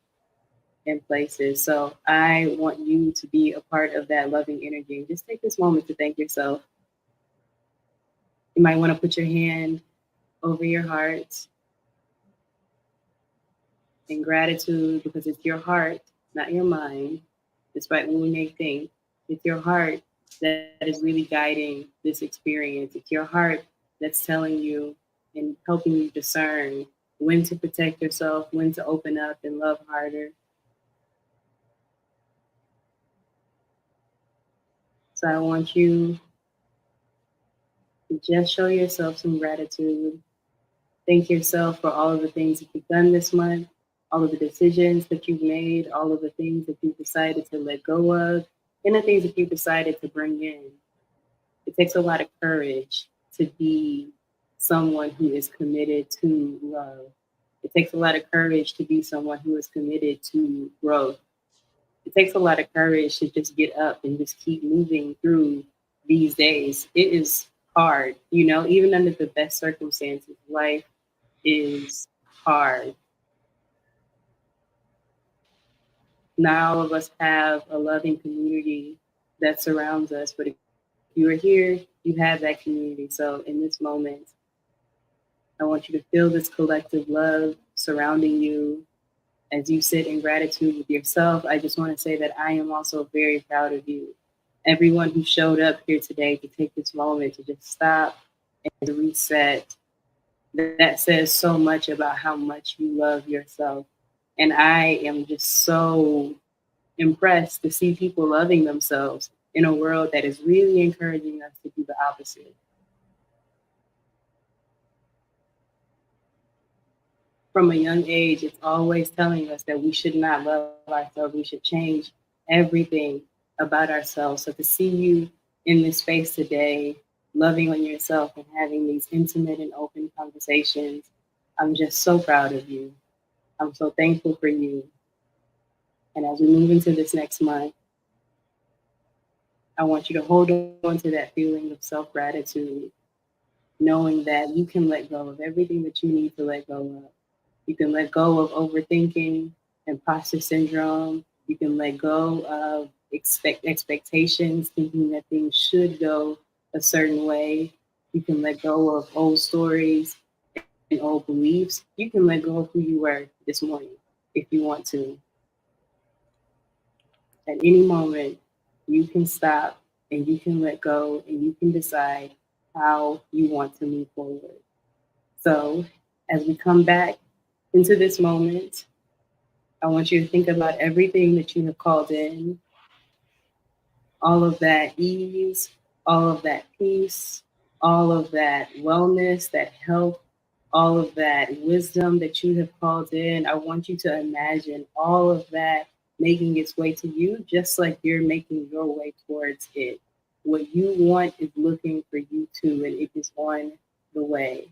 in places. So I want you to be a part of that loving energy. Just take this moment to thank yourself. You might want to put your hand over your heart in gratitude, because it's your heart, not your mind, despite what we may think. It's your heart that is really guiding this experience. It's your heart that's telling you and helping you discern when to protect yourself, when to open up and love harder. So I want you to just show yourself some gratitude. Thank yourself for all of the things that you've done this month, all of the decisions that you've made, all of the things that you've decided to let go of, and the things that you've decided to bring in. It takes a lot of courage to be someone who is committed to love. It takes a lot of courage to be someone who is committed to growth. it takes a lot of courage to just get up and just keep moving through these days. It is hard, you know, even under the best circumstances, life is hard. Not all of us have a loving community that surrounds us, but if you are here, you have that community. So in this moment, I want you to feel this collective love surrounding you as you sit in gratitude with yourself. I just want to say that I am also very proud of you. Everyone who showed up here today to take this moment to just stop and to reset, that says so much about how much you love yourself. And I am just so impressed to see people loving themselves in a world that is really encouraging us to do the opposite. From a young age, it's always telling us that we should not love ourselves. We should change everything about ourselves. So to see you in this space today, loving on yourself and having these intimate and open conversations, I'm just so proud of you. I'm so thankful for you. And as we move into this next month, I want you to hold on to that feeling of self gratitude, knowing that you can let go of everything that you need to let go of. You can let go of overthinking, imposter syndrome. You can let go of expectations, thinking that things should go a certain way. You can let go of old stories and old beliefs. You can let go of who you were this morning if you want to. At any moment, you can stop and you can let go and you can decide how you want to move forward. So, as we come back into this moment, I want you to think about everything that you have called in, all of that ease, all of that peace, all of that wellness, that health, all of that wisdom that you have called in. I want you to imagine all of that making its way to you, just like you're making your way towards it. What you want is looking for you too, and it is on the way.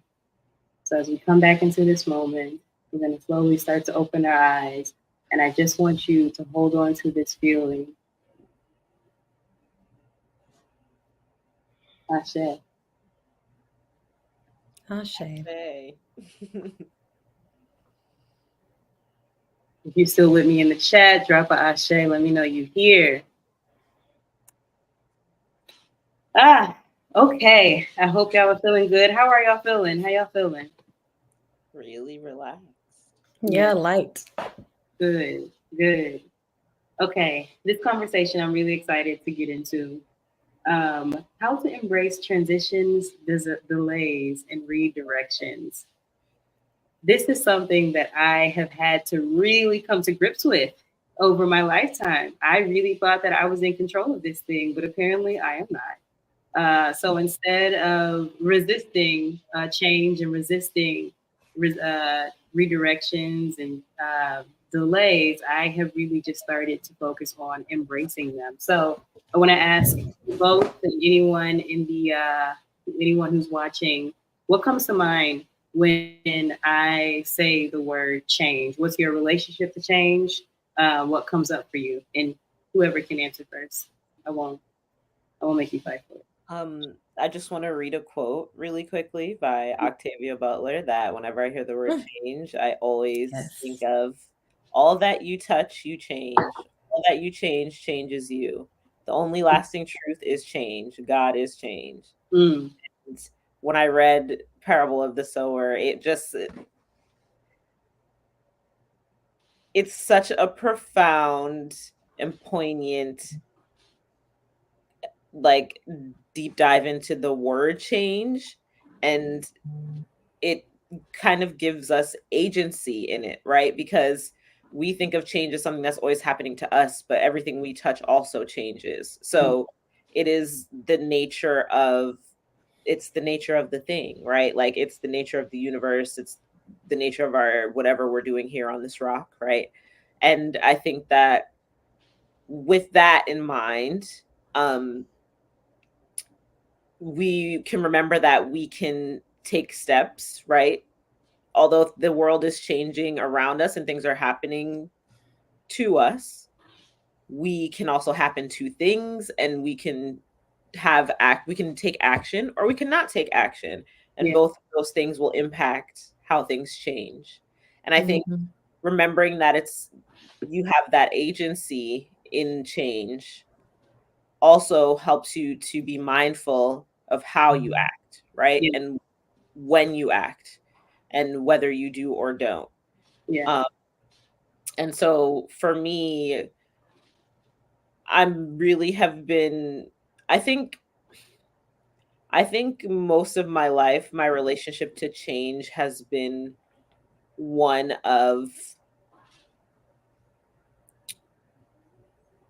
So as we come back into this moment, we're going to slowly start to open our eyes. And I just want you to hold on to this feeling. Ashe. Ashe. Hey. If you're still with me in the chat, drop a Ashe. Let me know you here. Okay. I hope y'all are feeling good. How are y'all feeling? How y'all feeling? Really relaxed. Yeah, light. Good. Good. Okay. This conversation I'm really excited to get into. How to embrace transitions, delays, and redirections. This is something that I have had to really come to grips with over my lifetime. I really thought that I was in control of this thing, but apparently I am not. So instead of resisting change and resisting redirections and delays, I have really just started to focus on embracing them. So I want to ask both and anyone who's watching, what comes to mind when I say the word change? What's your relationship to change? What comes up for you? And whoever can answer first, I won't make you fight for it. I just want to read a quote really quickly by Octavia Butler that whenever I hear the word change, I always think of all that you touch, you change. All that you change changes you. The only lasting truth is change. God is change. Mm. And when I read Parable of the Sower, it's such a profound and poignant like deep dive into the word change, and it kind of gives us agency in it, right? Because we think of change as something that's always happening to us, but everything we touch also changes. So it is the nature of the thing, right? Like it's the nature of the universe, it's the nature of our whatever we're doing here on this rock, right? And I think that with that in mind, um we can remember that we can take steps, right? Although the world is changing around us and things are happening to us, we can also happen to things, and we can take action, or we cannot take action. And both of those things will impact how things change. And I think remembering that you have that agency in change also helps you to be mindful of how you act, right? And when you act, and whether you do or don't. And so for me, I think most of my life, my relationship to change has been one of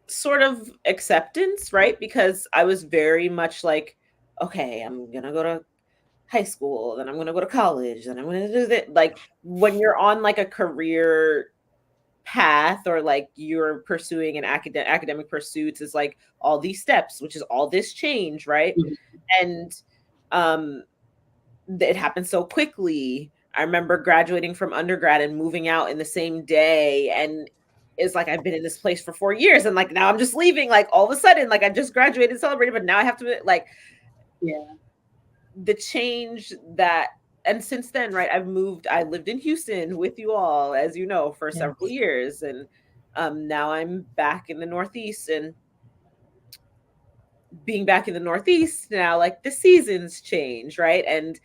sort of acceptance, right? Because I was very much like, okay, I'm going to go to high school, then I'm going to go to college, then I'm going to do that. Like when you're on like a career path, or like you're pursuing an academic pursuits, is like all these steps, which is all this change, right? And it happened so quickly. I remember graduating from undergrad and moving out in the same day, and it's like I've been in this place for 4 years, and like now I'm just leaving, like all of a sudden, like I just graduated, celebrated, but now I have to like the change that. And since then, right, I lived in Houston with you all, as you know, for several years. And now I'm back in the Northeast, and being back in the Northeast now, like the seasons change, right? And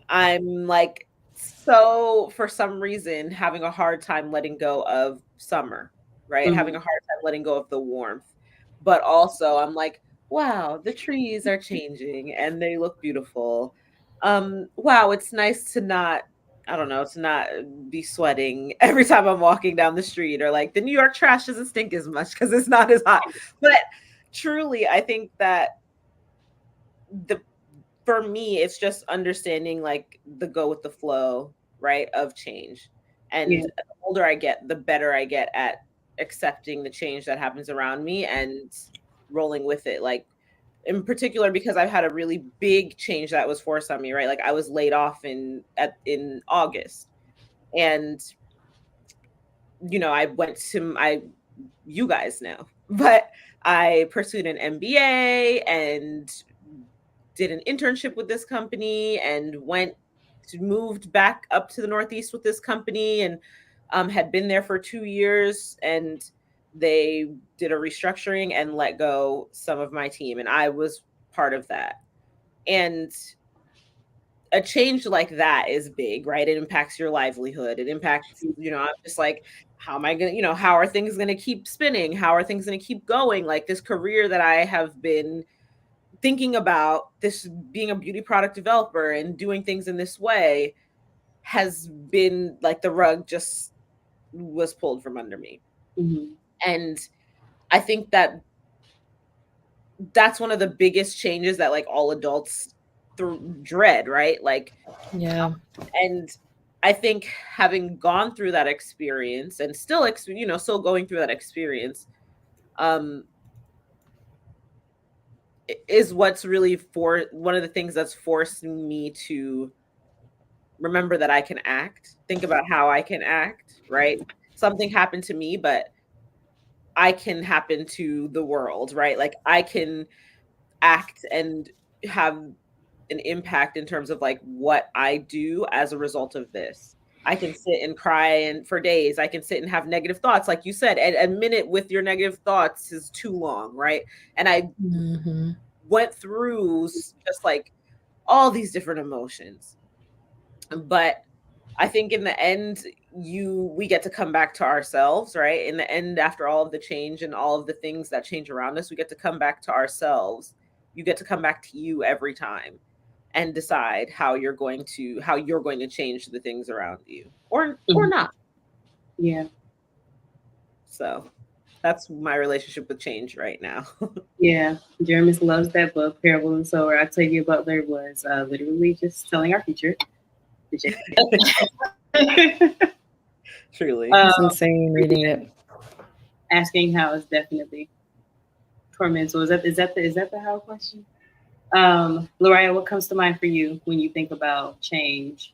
I'm like, so for some reason, having a hard time letting go of summer, right? Having a hard time letting go of the warmth. But also I'm like, wow, the trees are changing and they look beautiful. Wow, it's nice to not, I don't know, to not be sweating every time I'm walking down the street, or like the New York trash doesn't stink as much because it's not as hot. But truly, I think that for me, it's just understanding like the go with the flow, right, of change. And the older I get, the better I get at accepting the change that happens around me and rolling with it. Like in particular, because I've had a really big change that was forced on me, right? Like I was laid off in August, and I went to you guys know, but I pursued an MBA and did an internship with this company, and moved back up to the Northeast with this company, and had been there for 2 years, and they did a restructuring and let go some of my team, and I was part of that. And a change like that is big, right? It impacts your livelihood. It impacts, I'm just like, how am I going to, how are things going to keep spinning? How are things going to keep going? Like this career that I have been thinking about, this being a beauty product developer and doing things in this way, has been like the rug just was pulled from under me. And I think that that's one of the biggest changes that like all adults dread, right? Like, and I think having gone through that experience and still, still going through that experience, is what's really one of the things that's forcing me to remember that I can act, think about how I can act, right? Something happened to me, but I can happen to the world, right? Like I can act and have an impact in terms of like what I do as a result of this. I can sit and cry for days. I can sit and have negative thoughts. Like you said, and a minute with your negative thoughts is too long, right? And I went through just like all these different emotions. But I think in the end, we get to come back to ourselves, right? In the end, after all of the change and all of the things that change around us, we get to come back to ourselves. You get to come back to you every time and decide how you're going to change the things around you, or not. Yeah. So that's my relationship with change right now. Yeah. Jeremy loves that book, Parable and Sower. Octavia Butler was literally just telling our future. Truly. It's insane reading it. Asking how is definitely tormental. Is that the how question? LaRahia, what comes to mind for you when you think about change?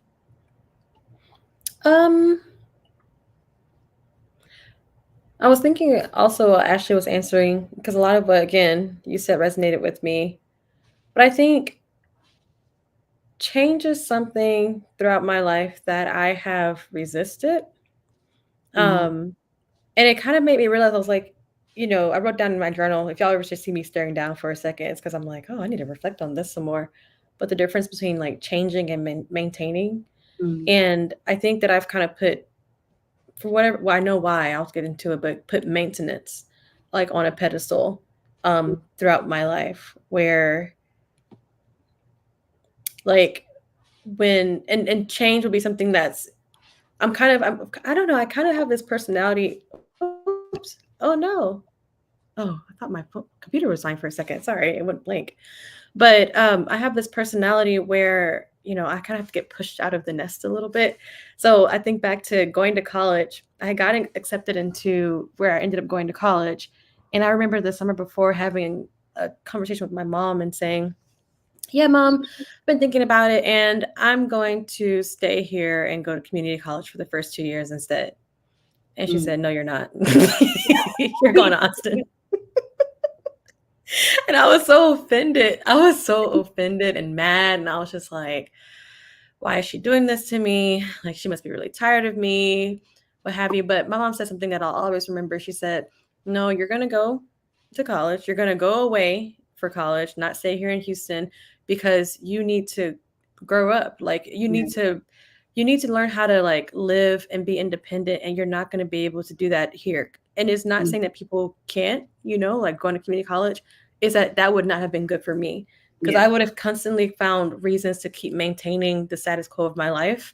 I was thinking also, Ashley was answering because a lot of what, again, you said resonated with me. But I think change is something throughout my life that I have resisted. Mm-hmm. Um, and it kind of made me realize I was like, I wrote down in my journal, if y'all ever just see me staring down for a second, it's because I'm like, oh, I need to reflect on this some more. But the difference between like changing and maintaining. Mm-hmm. And I think that I've kind of put, for whatever, well, I know why, I'll get into it, but put maintenance like on a pedestal throughout my life where like and change will be something that's I don't know, I kind of have this personality. Oops. Oh no. Oh, I thought my computer was fine for a second. Sorry, it went blank. But I have this personality where, I kind of have to get pushed out of the nest a little bit. So I think back to going to college. I got accepted into where I ended up going to college. And I remember the summer before having a conversation with my mom and saying, yeah, mom, I've been thinking about it and I'm going to stay here and go to community college for the first 2 years instead. And she said, no, you're not. You're going to Austin. And I was so offended. I was so offended and mad. And I was just like, why is she doing this to me? Like, she must be really tired of me, what have you. But my mom said something that I'll always remember. She said, no, you're going to go to college. You're going to go away for college, not stay here in Houston because you need to grow up. Like, you need to learn how to like live and be independent, and you're not going to be able to do that here. And it's not saying that people can't, like going to community college, is that would not have been good for me because I would have constantly found reasons to keep maintaining the status quo of my life,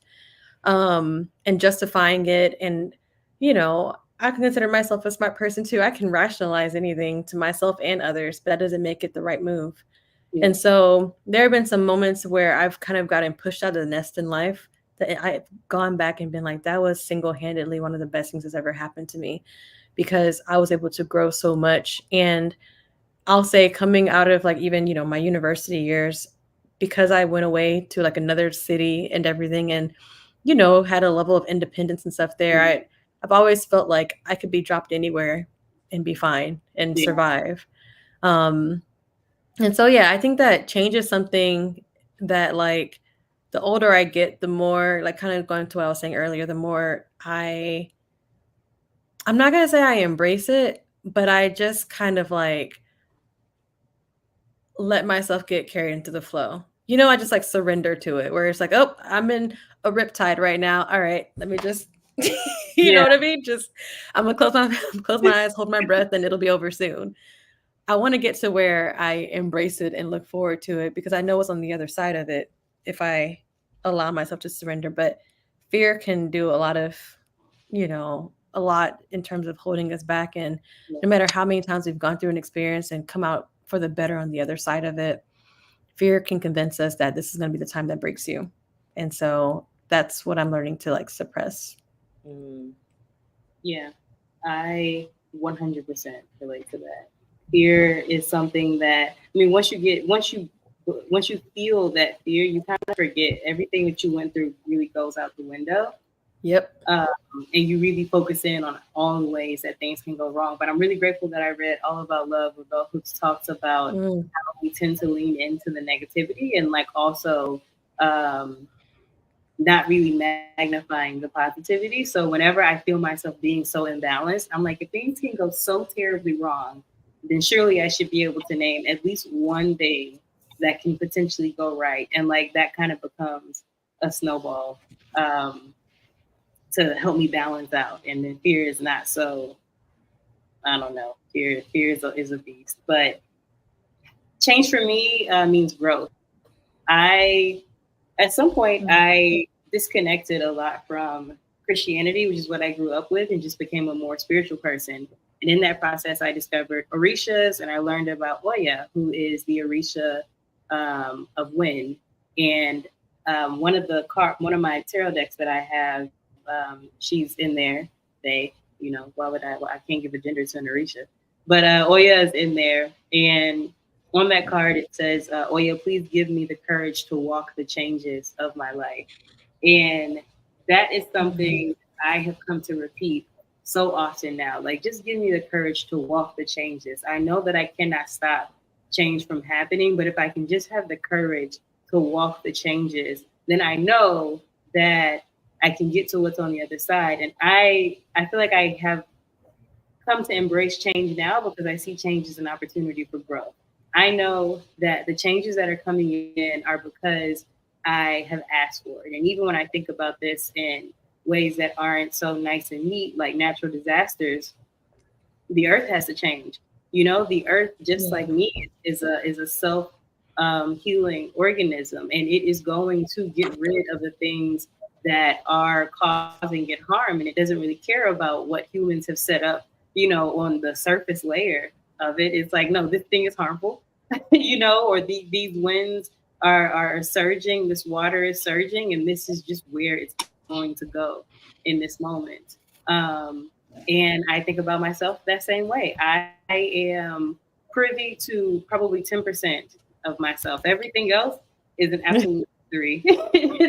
and justifying it. And I can consider myself a smart person too. I can rationalize anything to myself and others, but that doesn't make it the right move. Yeah. And so there have been some moments where I've kind of gotten pushed out of the nest in life that I've gone back and been like, that was single-handedly one of the best things that's ever happened to me because I was able to grow so much. And I'll say coming out of like even, my university years, because I went away to like another city and everything and, had a level of independence and stuff there. I've always felt like I could be dropped anywhere and be fine and survive. Um, and so, yeah, I think that change is something that like the older I get, the more like kind of going to what I was saying earlier, the more I'm not going to say I embrace it, but I just kind of like let myself get carried into the flow. I just like surrender to it where it's like, oh, I'm in a riptide right now. All right, let me just, you know what I mean? Just, I'm gonna close my eyes, hold my breath, and it'll be over soon. I want to get to where I embrace it and look forward to it because I know what's on the other side of it if I allow myself to surrender. But fear can do a lot in terms of holding us back. And no matter how many times we've gone through an experience and come out for the better on the other side of it, fear can convince us that this is going to be the time that breaks you. And so that's what I'm learning to like suppress. Yeah, I 100% relate to that. Fear is something that once you feel that fear, you kind of forget everything that you went through. Really goes out the window. Yep. And you really focus in on all the ways that things can go wrong. But I'm really grateful that I read All About Love with Bell Hooks talks about how we tend to lean into the negativity and like also not really magnifying the positivity. So whenever I feel myself being so imbalanced, I'm like, if things can go so terribly wrong, then surely I should be able to name at least one thing that can potentially go right. And like that kind of becomes a snowball to help me balance out. And then fear is not so, I don't know, fear is a beast. But change for me means growth. At some point, I disconnected a lot from Christianity, which is what I grew up with, and just became a more spiritual person. And in that process, I discovered Orishas, and I learned about Oya, who is the Orisha of wind. And one of my tarot decks that I have, she's in there. Why would I? Well, I can't give a gender to an Orisha, but Oya is in there, and on that card, it says, Oya, please give me the courage to walk the changes of my life. And that is something I have come to repeat so often now. Like, just give me the courage to walk the changes. I know that I cannot stop change from happening, but if I can just have the courage to walk the changes, then I know that I can get to what's on the other side. And I feel like I have come to embrace change now because I see change as an opportunity for growth. I know that the changes that are coming in are because I have asked for it. And even when I think about this in ways that aren't so nice and neat, like natural disasters, the earth has to change. You know, the earth, just like me, is a self healing organism, and it is going to get rid of the things that are causing it harm, and it doesn't really care about what humans have set up, on the surface layer of it. It's like, no, this thing is harmful, or these winds are surging, this water is surging, and this is just where it's going to go in this moment. And I think about myself that same way. I am privy to probably 10% of myself. Everything else is an absolute mystery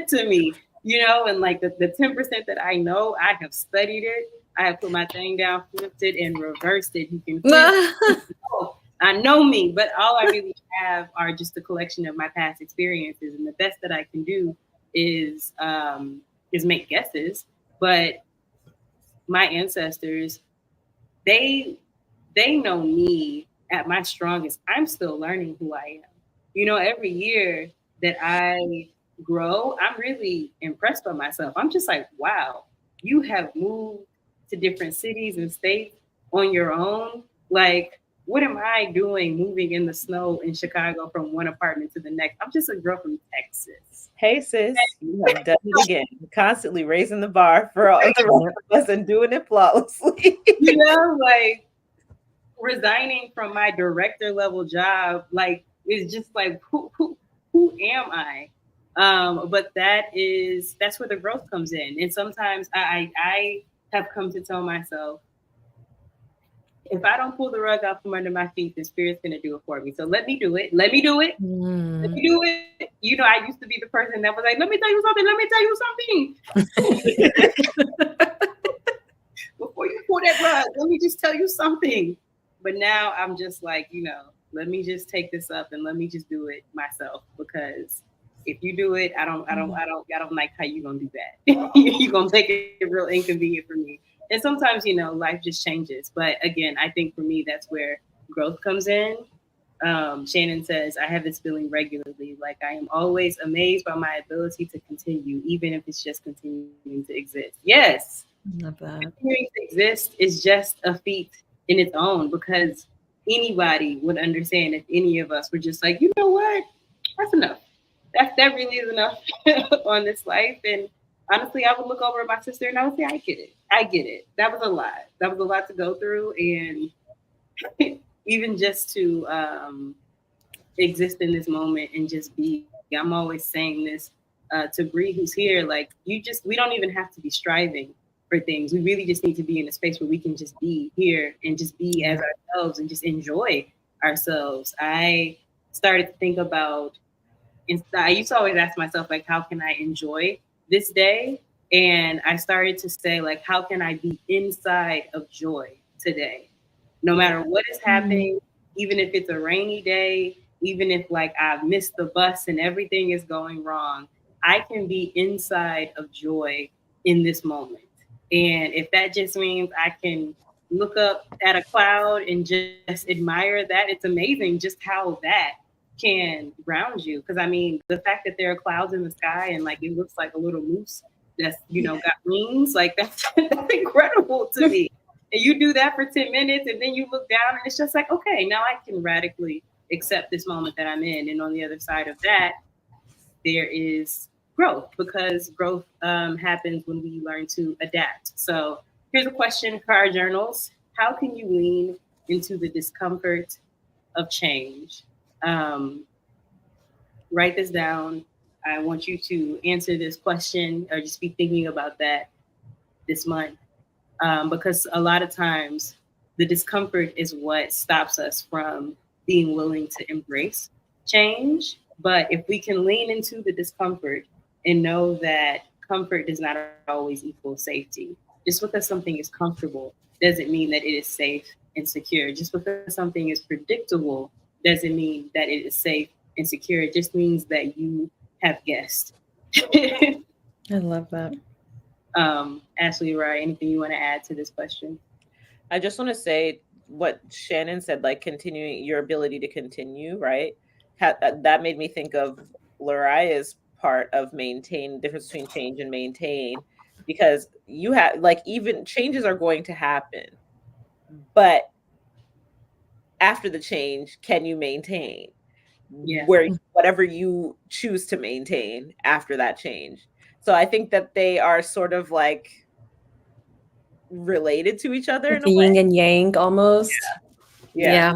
to me, and like the 10% that I know, I have studied it. I have put my thing down, flipped it, and reversed it. You can I know me, but all I really have are just a collection of my past experiences. And the best that I can do is make guesses. But my ancestors, they know me at my strongest. I'm still learning who I am. Every year that I grow, I'm really impressed by myself. I'm just like, wow, you have moved to different cities and states on your own. Like, what am I doing moving in the snow in Chicago from one apartment to the next? I'm just a girl from Texas. Hey, sis, you have done it again. Constantly raising the bar for all the rest of us and doing it flawlessly. Like resigning from my director level job, like, is just like, who am I? But that's where the growth comes in. And sometimes I have come to tell myself, if I don't pull the rug out from under my feet, the Spirit's going to do it for me. So let me do it. Let me do it. Let me do it. I used to be the person that was like, let me tell you something. Let me tell you something. Before you pull that rug, let me just tell you something. But now I'm just like, let me just take this up and let me just do it myself. Because if you do it, I don't like how you gonna do that. You're gonna make it real inconvenient for me. And sometimes, life just changes. But again, I think for me, that's where growth comes in. Shannon says, I have this feeling regularly, like I am always amazed by my ability to continue, even if it's just continuing to exist. Yes. Love that. Continuing to exist is just a feat in its own, because anybody would understand if any of us were just like, you know what? That's enough. That really is enough on this life. And honestly, I would look over at my sister and I would say, I get it. I get it. That was a lot. That was a lot to go through. And even just to exist in this moment and just be. I'm always saying this to Bree, who's here, like, we don't even have to be striving for things. We really just need to be in a space where we can just be here and just be as ourselves and just enjoy ourselves. I started to think about, I used to always ask myself, like, how can I enjoy this day? And I started to say, like, how can I be inside of joy today? No matter what is happening, even if it's a rainy day, even if like I've missed the bus and everything is going wrong, I can be inside of joy in this moment. And if that just means I can look up at a cloud and just admire that, it's amazing just how that can ground you. Because I mean, the fact that there are clouds in the sky and like it looks like a little moose that's got wings, like that's incredible to me. And you do that for 10 minutes and then you look down and it's just like, okay, now I can radically accept this moment that I'm in. And on the other side of that, there is growth, because growth happens when we learn to adapt. So here's a question for our journals. How can you lean into the discomfort of change? Write this down. I want you to answer this question or just be thinking about that this month. Because a lot of times the discomfort is what stops us from being willing to embrace change. But if we can lean into the discomfort and know that comfort does not always equal safety, Just because something is comfortable doesn't mean that it is safe and secure. Just because something is predictable doesn't mean that it is safe and secure. It just means that you have guessed. I love that. Ashley, right? Anything you want to add to this question? I just want to say what Shannon said, like continuing your ability to continue, right? That made me think of LaRahia's part of maintain, difference between change and maintain, because you have like even changes are going to happen, but after the change, can you maintain Yeah. where whatever you choose to maintain after that change? So I think that they are sort of like related to each other Like in a the way. yin and yang almost. Yeah.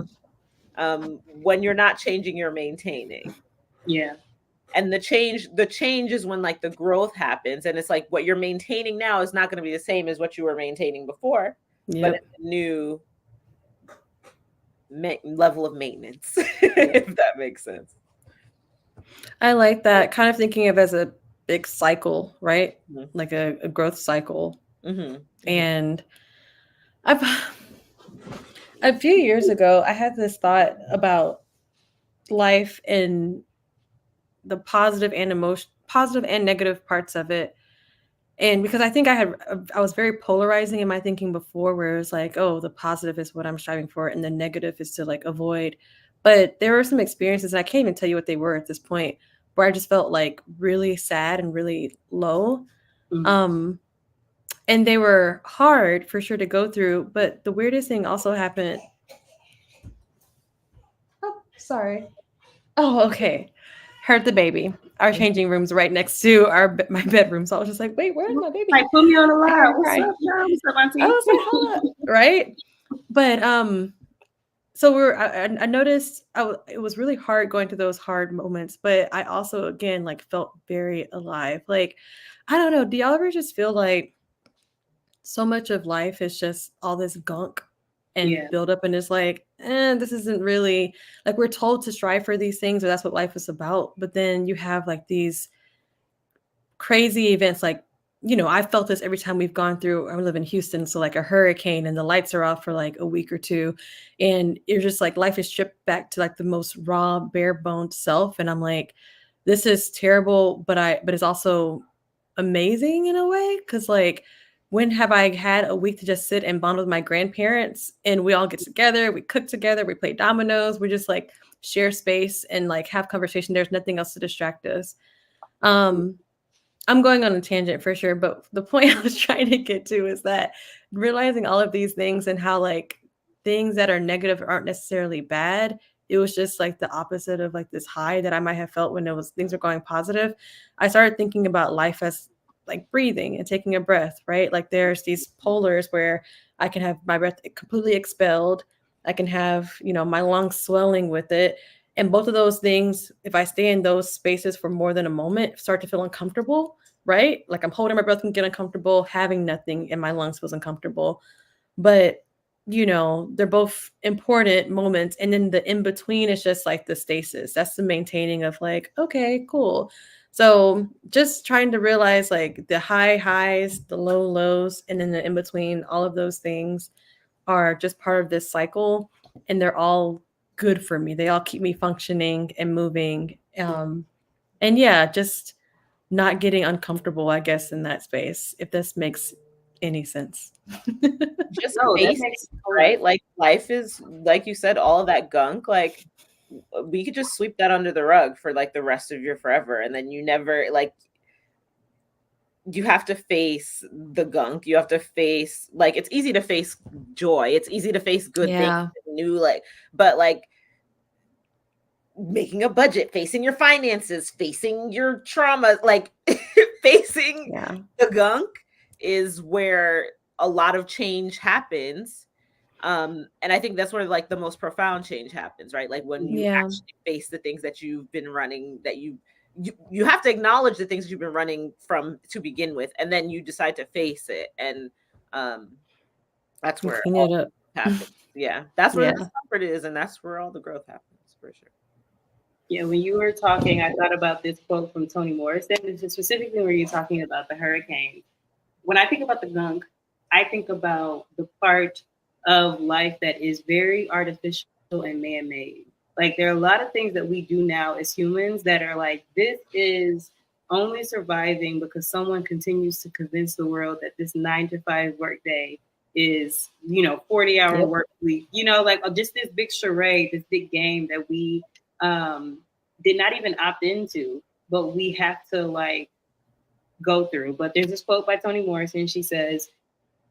Yeah. When you're not changing, you're maintaining. Yeah. And the change is when like the growth happens, and it's like what you're maintaining now is not going to be the same as what you were maintaining before, but it's a new level of maintenance, if that makes sense. I like that, kind of thinking of as a big cycle, right? Mm-hmm. Like a growth cycle. Mm-hmm. And I've a few years ago, I had this thought about life and the positive and negative parts of it. And because I think I was very polarizing in my thinking before, where it was like, oh, the positive is what I'm striving for, and the negative is to like avoid. But there were some experiences, and I can't even tell you what they were at this point, where I just felt like really sad and really low. Mm-hmm. And they were hard for sure to go through. But the weirdest thing also happened. Oh, sorry. Oh, okay. Heard the baby. Our changing room's right next to my bedroom. So I was just like, wait, where's my baby? Like, put me on the I heard line. her What's crying. up, y'all? What's up, auntie? I was like, hold up. Right. But so I noticed it was really hard going through those hard moments, but I also again like felt very alive. Like, I don't know, do y'all ever just feel like so much of life is just all this gunk and build up, and it's like, this isn't really like, we're told to strive for these things, or that's what life is about, but then you have like these crazy events, like, I felt this every time we've gone through. I live in Houston, so like a hurricane and the lights are off for like a week or two, and you're just like, life is stripped back to like the most raw, bare boned self, and I'm like, this is terrible, but it's also amazing in a way, because like, when have I had a week to just sit and bond with my grandparents, and we all get together, we cook together, we play dominoes, we just like share space and like have conversation. There's nothing else to distract us. I'm going on a tangent for sure, but the point I was trying to get to is that realizing all of these things and how like things that are negative aren't necessarily bad. It was just like the opposite of like this high that I might have felt when things were going positive. I started thinking about life as like breathing and taking a breath, right? Like there's these polars where I can have my breath completely expelled. I can have, my lungs swelling with it. And both of those things, if I stay in those spaces for more than a moment, start to feel uncomfortable, right? Like I'm holding my breath and get uncomfortable, having nothing in my lungs feels uncomfortable. But, they're both important moments. And then the in between is just like the stasis. That's the maintaining of like, okay, cool. So just trying to realize like the high highs, the low lows, and then the in between, all of those things are just part of this cycle. And they're all good for me. They all keep me functioning and moving. And yeah, just not getting uncomfortable, I guess, in that space, if this makes any sense. Just basic, right? Like life is, like you said, all of that gunk, like we could just sweep that under the rug for like the rest of your forever. And then you never like, you have to face the gunk. You have to face, like, it's easy to face joy. It's easy to face good things, new, like, but like making a budget, facing your finances, facing your trauma, like facing the gunk is where a lot of change happens. And I think that's where like the most profound change happens, right? Like when you actually face the things that you've been running, that you have to acknowledge the things you've been running from to begin with, and then you decide to face it. And that's where clean it up happens. Yeah, that's where the discomfort is, and that's where all the growth happens, for sure. Yeah, when you were talking, I thought about this quote from Toni Morrison, specifically where you're talking about the hurricane. When I think about the gunk, I think about the part of life that is very artificial and man-made. Like there are a lot of things that we do now as humans that are like, this is only surviving because someone continues to convince the world that this 9 to 5 workday is, 40-hour Yep. work week, like just this big charade, this big game that we um, did not even opt into, but we have to like go through. But there's this quote by Toni Morrison. She says,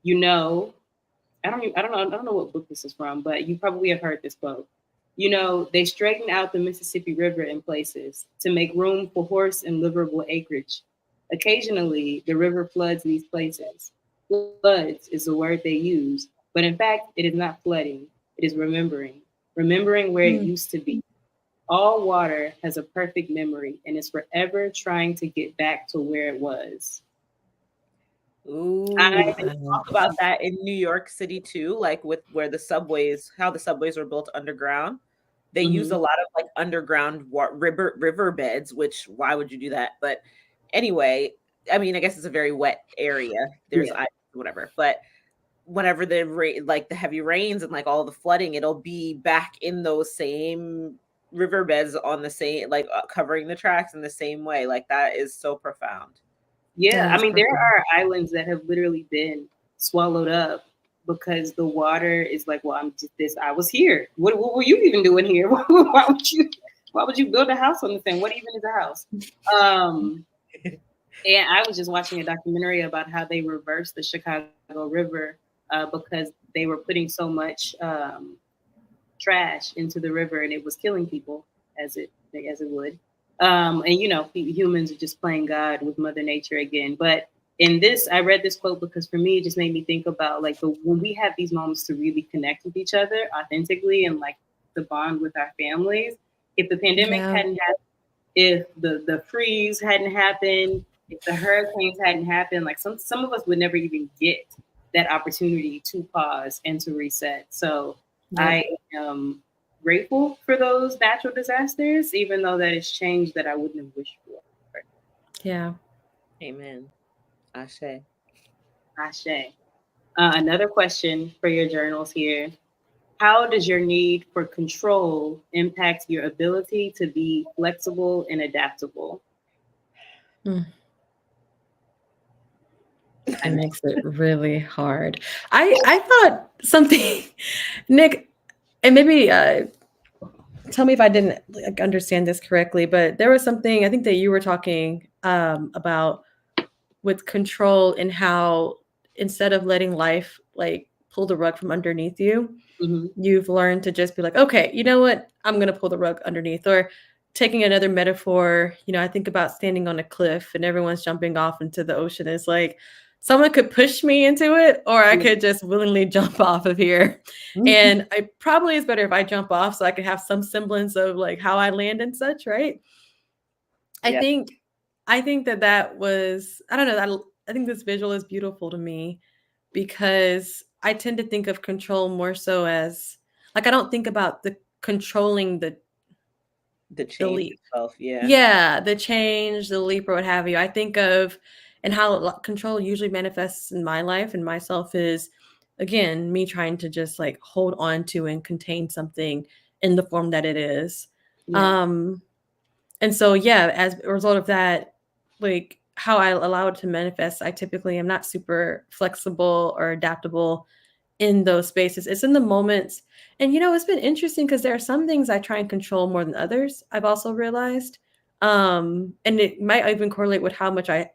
you know, I don't know what book this is from, but you probably have heard this quote. They straighten out the Mississippi River in places to make room for horse and livable acreage. Occasionally, the river floods these places. Floods is the word they use, but in fact, it is not flooding. It is remembering where it used to be. All water has a perfect memory and is forever trying to get back to where it was. Ooh, I they talk about that in New York City too, like with where the subways, how the subways were built underground. They use a lot of like underground river beds, which why would you do that? But anyway, I mean, I guess it's a very wet area. There's Yeah. whatever, but whenever like the heavy rains and like all the flooding, it'll be back in those same riverbeds on the same like covering the tracks in the same way. Like that is so profound. Yeah, That I is mean, there profound. are islands that have literally been swallowed up because the water is like, well, I'm just this. I was here. What were you even doing here? Why would you build a house on the thing? What even is a house? Um, and I was just watching a documentary about how they reversed the Chicago River because they were putting so much trash into the river and it was killing people as it would. And humans are just playing God with Mother Nature again. But in this, I read this quote because for me, it just made me think about like when we have these moments to really connect with each other authentically and like the bond with our families. If the pandemic Yeah. hadn't happened, if the freeze hadn't happened, if the hurricanes hadn't happened, like some of us would never even get that opportunity to pause and to reset. So Yep. I am grateful for those natural disasters, even though that is change that I wouldn't have wished for. Yeah. Amen. Ashe. Ashe. Another question for your journals here. How does your need for control impact your ability to be flexible and adaptable? Mm. It makes it really hard. I thought something, Nick, and maybe tell me if I didn't like, understand this correctly, but there was something I think that you were talking about with control and how instead of letting life like pull the rug from underneath you, Mm-hmm. you've learned to just be like, okay, you know what? I'm going to pull the rug underneath. Or taking another metaphor, I think about standing on a cliff and everyone's jumping off into the ocean. It's like someone could push me into it, or I could just willingly jump off of here. And I probably is better if I jump off so I can have some semblance of like how I land and such, right? I Yep. think that was, I don't know, I think this visual is beautiful to me because I tend to think of control more so as like I don't think about the controlling the change leap. itself. Yeah. Yeah, the change, the leap, or what have you. I think of and how control usually manifests in my life and myself is again me trying to just like hold on to and contain something in the form that it is. Yeah. And so yeah, as a result of that, like how I allow it to manifest, I typically am not super flexible or adaptable in those spaces. It's in the moments. And it's been interesting because there are some things I try and control more than others. I've also realized. And it might even correlate with how much I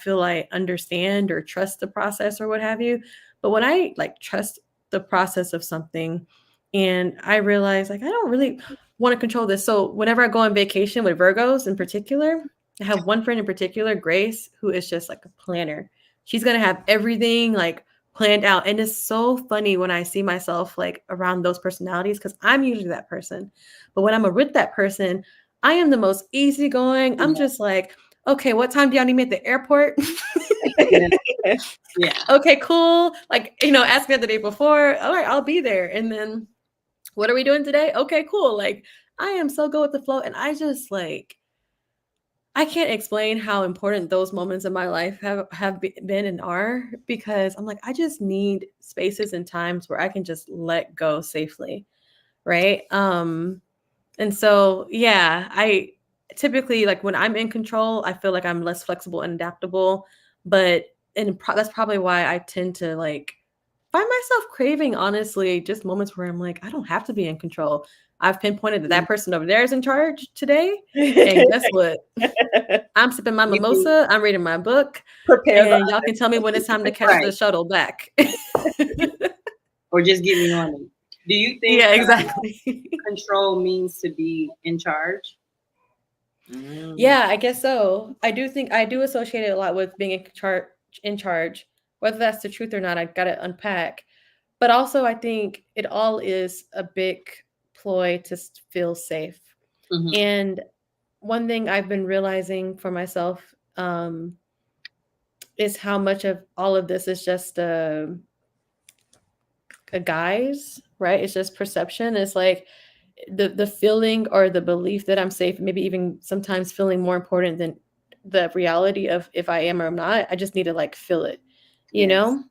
feel I understand or trust the process or what have you. But when I like trust the process of something and I realize like I don't really want to control this. So whenever I go on vacation with Virgos in particular, I have one friend in particular, Grace, who is just like a planner. She's gonna have everything like planned out. And it's so funny when I see myself like around those personalities because I'm usually that person. But when I'm with that person, I am the most easygoing. I'm just like, okay, what time do y'all need me at the airport? Yeah. Okay, cool. Like, ask me the day before. All right, I'll be there. And then what are we doing today? Okay, cool. Like, I am so good with the flow. And I just like, I can't explain how important those moments in my life been and are, because I'm like, I just need spaces and times where I can just let go safely, right? And so yeah, I typically, like, when I'm in control, I feel like I'm less flexible and adaptable, but that's probably why I tend to like find myself craving, honestly, just moments where I'm like, I don't have to be in control. I've pinpointed that person over there is in charge today, and guess what? I'm sipping my You can, mimosa, I'm reading my book, Prepare the and y'all can tell me when it's time to catch the right, shuttle back. or just get me on it. Do you think Yeah, exactly. control means to be in charge? Yeah, I guess so. I do think I do associate it a lot with being in charge. Whether that's the truth or not, I gotta unpack. But also, I think it all is a big ploy to feel safe. Mm-hmm. And one thing I've been realizing for myself, is how much of all of this is just a guise, right? It's just perception. It's like the feeling or the belief that I'm safe, maybe even sometimes feeling more important than the reality of if I am or I'm not. I just need to like feel it, you Yes. know?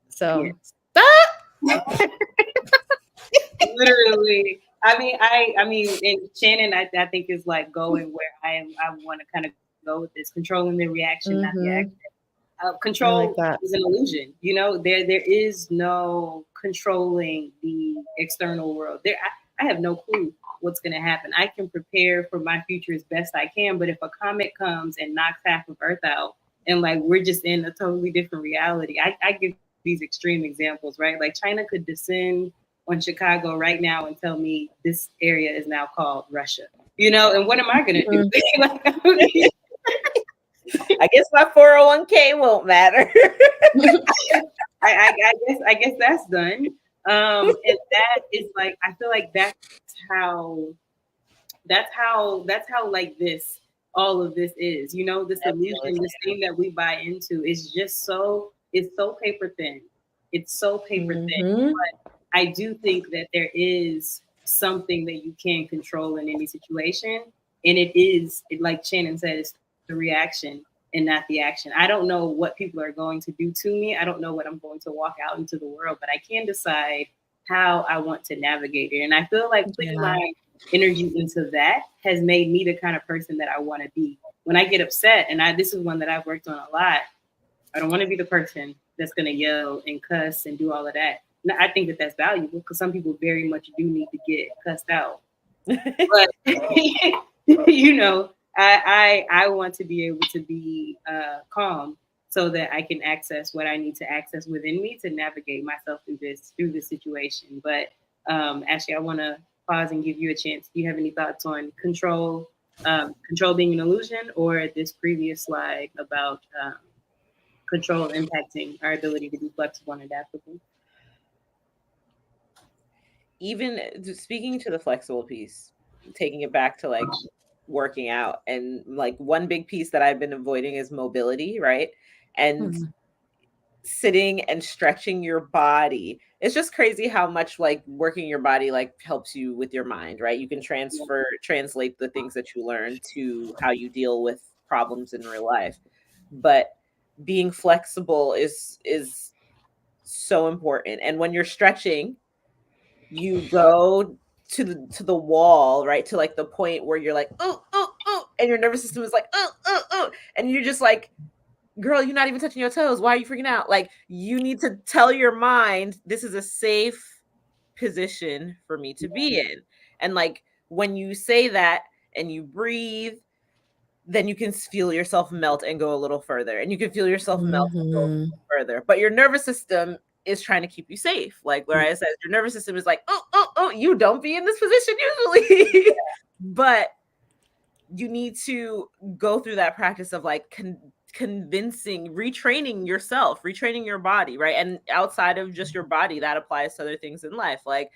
So Yes. ah! Literally. I mean, and Shannon, I think is like going where I want to kind of go with this, controlling the reaction, not the action. Mhm. I like Control that. is an illusion. You know, there is no controlling the external world. I have no clue what's going to happen. I can prepare for my future as best I can, but if a comet comes and knocks half of Earth out, and like we're just in a totally different reality, I give these extreme examples, right? Like China could descend on Chicago right now and tell me this area is now called Russia. You know, and what am I going to do? Mm. Like, I guess my 401k won't matter. I guess that's done. And that is like I feel like how that's how like this all of this is. You know, this illusion, this thing that we buy into is just it's so paper thin. It's so paper thin. Mhm. I do think that there is something that you can control in any situation, and like Shannon said, it's the reaction and not the action. I don't know what people are going to do to me. I don't know what I'm going to walk out into the world, but I can decide how I want to navigate it. And I feel like putting Yeah. my energy into that has made me the kind of person that I want to be. When I get upset, and this is one that I've worked on a lot, I don't want to be the person that's going to yell and cuss and do all of that. Now, I think that that's valuable because some people very much do need to get cussed out. But you know, I want to be able to be calm so that I can access what I need to access within me to navigate myself through this situation. But Ashley, I want to pause and give you a chance. Do you have any thoughts on control being an illusion, or this previous slide about control impacting our ability to be flexible and adaptable? Even speaking to the flexible piece, taking it back to like working out, and like one big piece that I've been avoiding is mobility, right? And Mhm. sitting and stretching your body. It's just crazy how much like working your body like helps you with your mind, right? You can translate the things that you learn to how you deal with problems in real life. But being flexible is so important. And when you're stretching, you go to the wall, right? To like the point where you're like, oh, oh, oh, and your nervous system is like, oh, oh, oh, and you're just like, girl, you're not even touching your toes. Why are you freaking out? Like, you need to tell your mind this is a safe position for me to be in. And like when you say that and you breathe, then you can feel yourself melt and go a little further. And you can feel yourself melt and go a Mhm. little further. But your nervous system is trying to keep you safe. Like LaRahia says, your nervous system is like, oh, oh, oh, you don't be in this position usually. But you need to go through that practice of like convincing, retraining yourself, retraining your body, right? And outside of just your body, that applies to other things in life. Like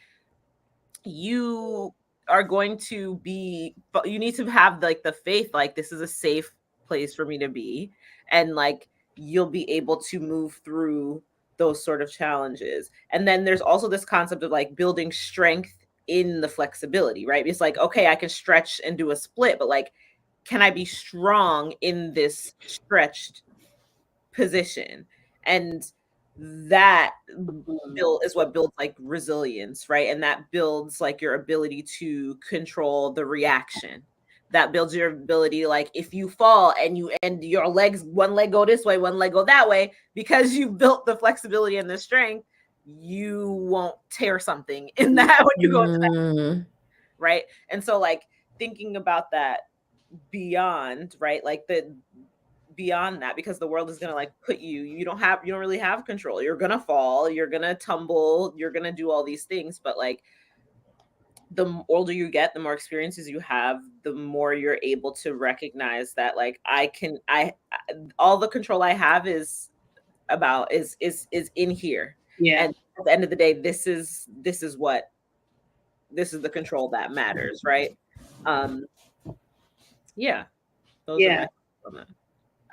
you are going to be, you need to have like the faith, like this is a safe place for me to be, and like you'll be able to move through those sort of challenges. And then there's also this concept of like building strength in the flexibility, right? It's like, okay, I can stretch and do a split, but like can I be strong in this stretched position? And that is what builds like resilience, right? And that builds like your ability to control the reaction. That builds your ability, like if you fall and your legs, one leg go this way, one leg go that way, because you built the flexibility and the strength, you won't tear something in that when you go into that, right? And so like thinking about that beyond, right? Like beyond that, because the world is going to like put you don't really have control. You're going to fall, you're going to tumble, you're going to do all these things, but like the older you get, the more experiences you have, the more you're able to recognize that like all the control I have is in here. Yeah. And at the end of the day, this is the control that matters, right? Yeah. Those are my thoughts on that.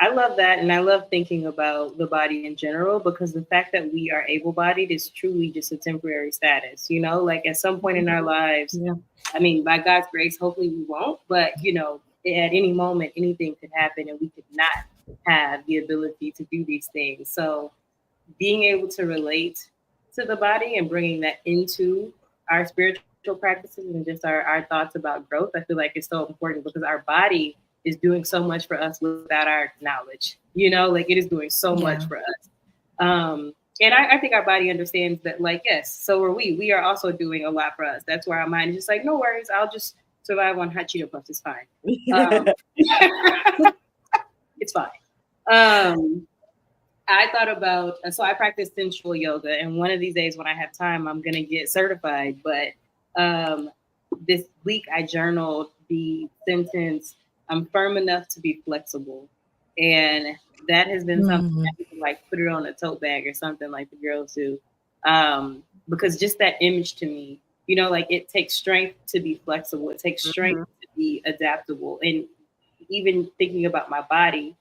I love that. And I love thinking about the body in general, because the fact that we are able-bodied is truly just a temporary status, you know, like at some point in our lives, I mean, by God's grace, hopefully we won't, but you know, at any moment, anything could happen and we could not have the ability to do these things. So being able to relate to the body and bringing that into our spiritual practices and just our thoughts about growth, I feel like it's so important, because our body is doing so much for us without our knowledge, you know, like it is doing so much for us. And I think our body understands that, like, yes, so are we. We are also doing a lot for us. That's why our mind is just like, no worries, I'll just survive on hot Cheeto Puffs. It's fine. It's fine. I thought about, so I practice sensual yoga, and one of these days when I have time, I'm going to get certified. But this week I journaled the sentence, I'm firm enough to be flexible. And that has been something that you can like put it on a tote bag or something like the girls do. Because just that image to me, you know, like it takes strength to be flexible. It takes strength to be adaptable. And even thinking about my body,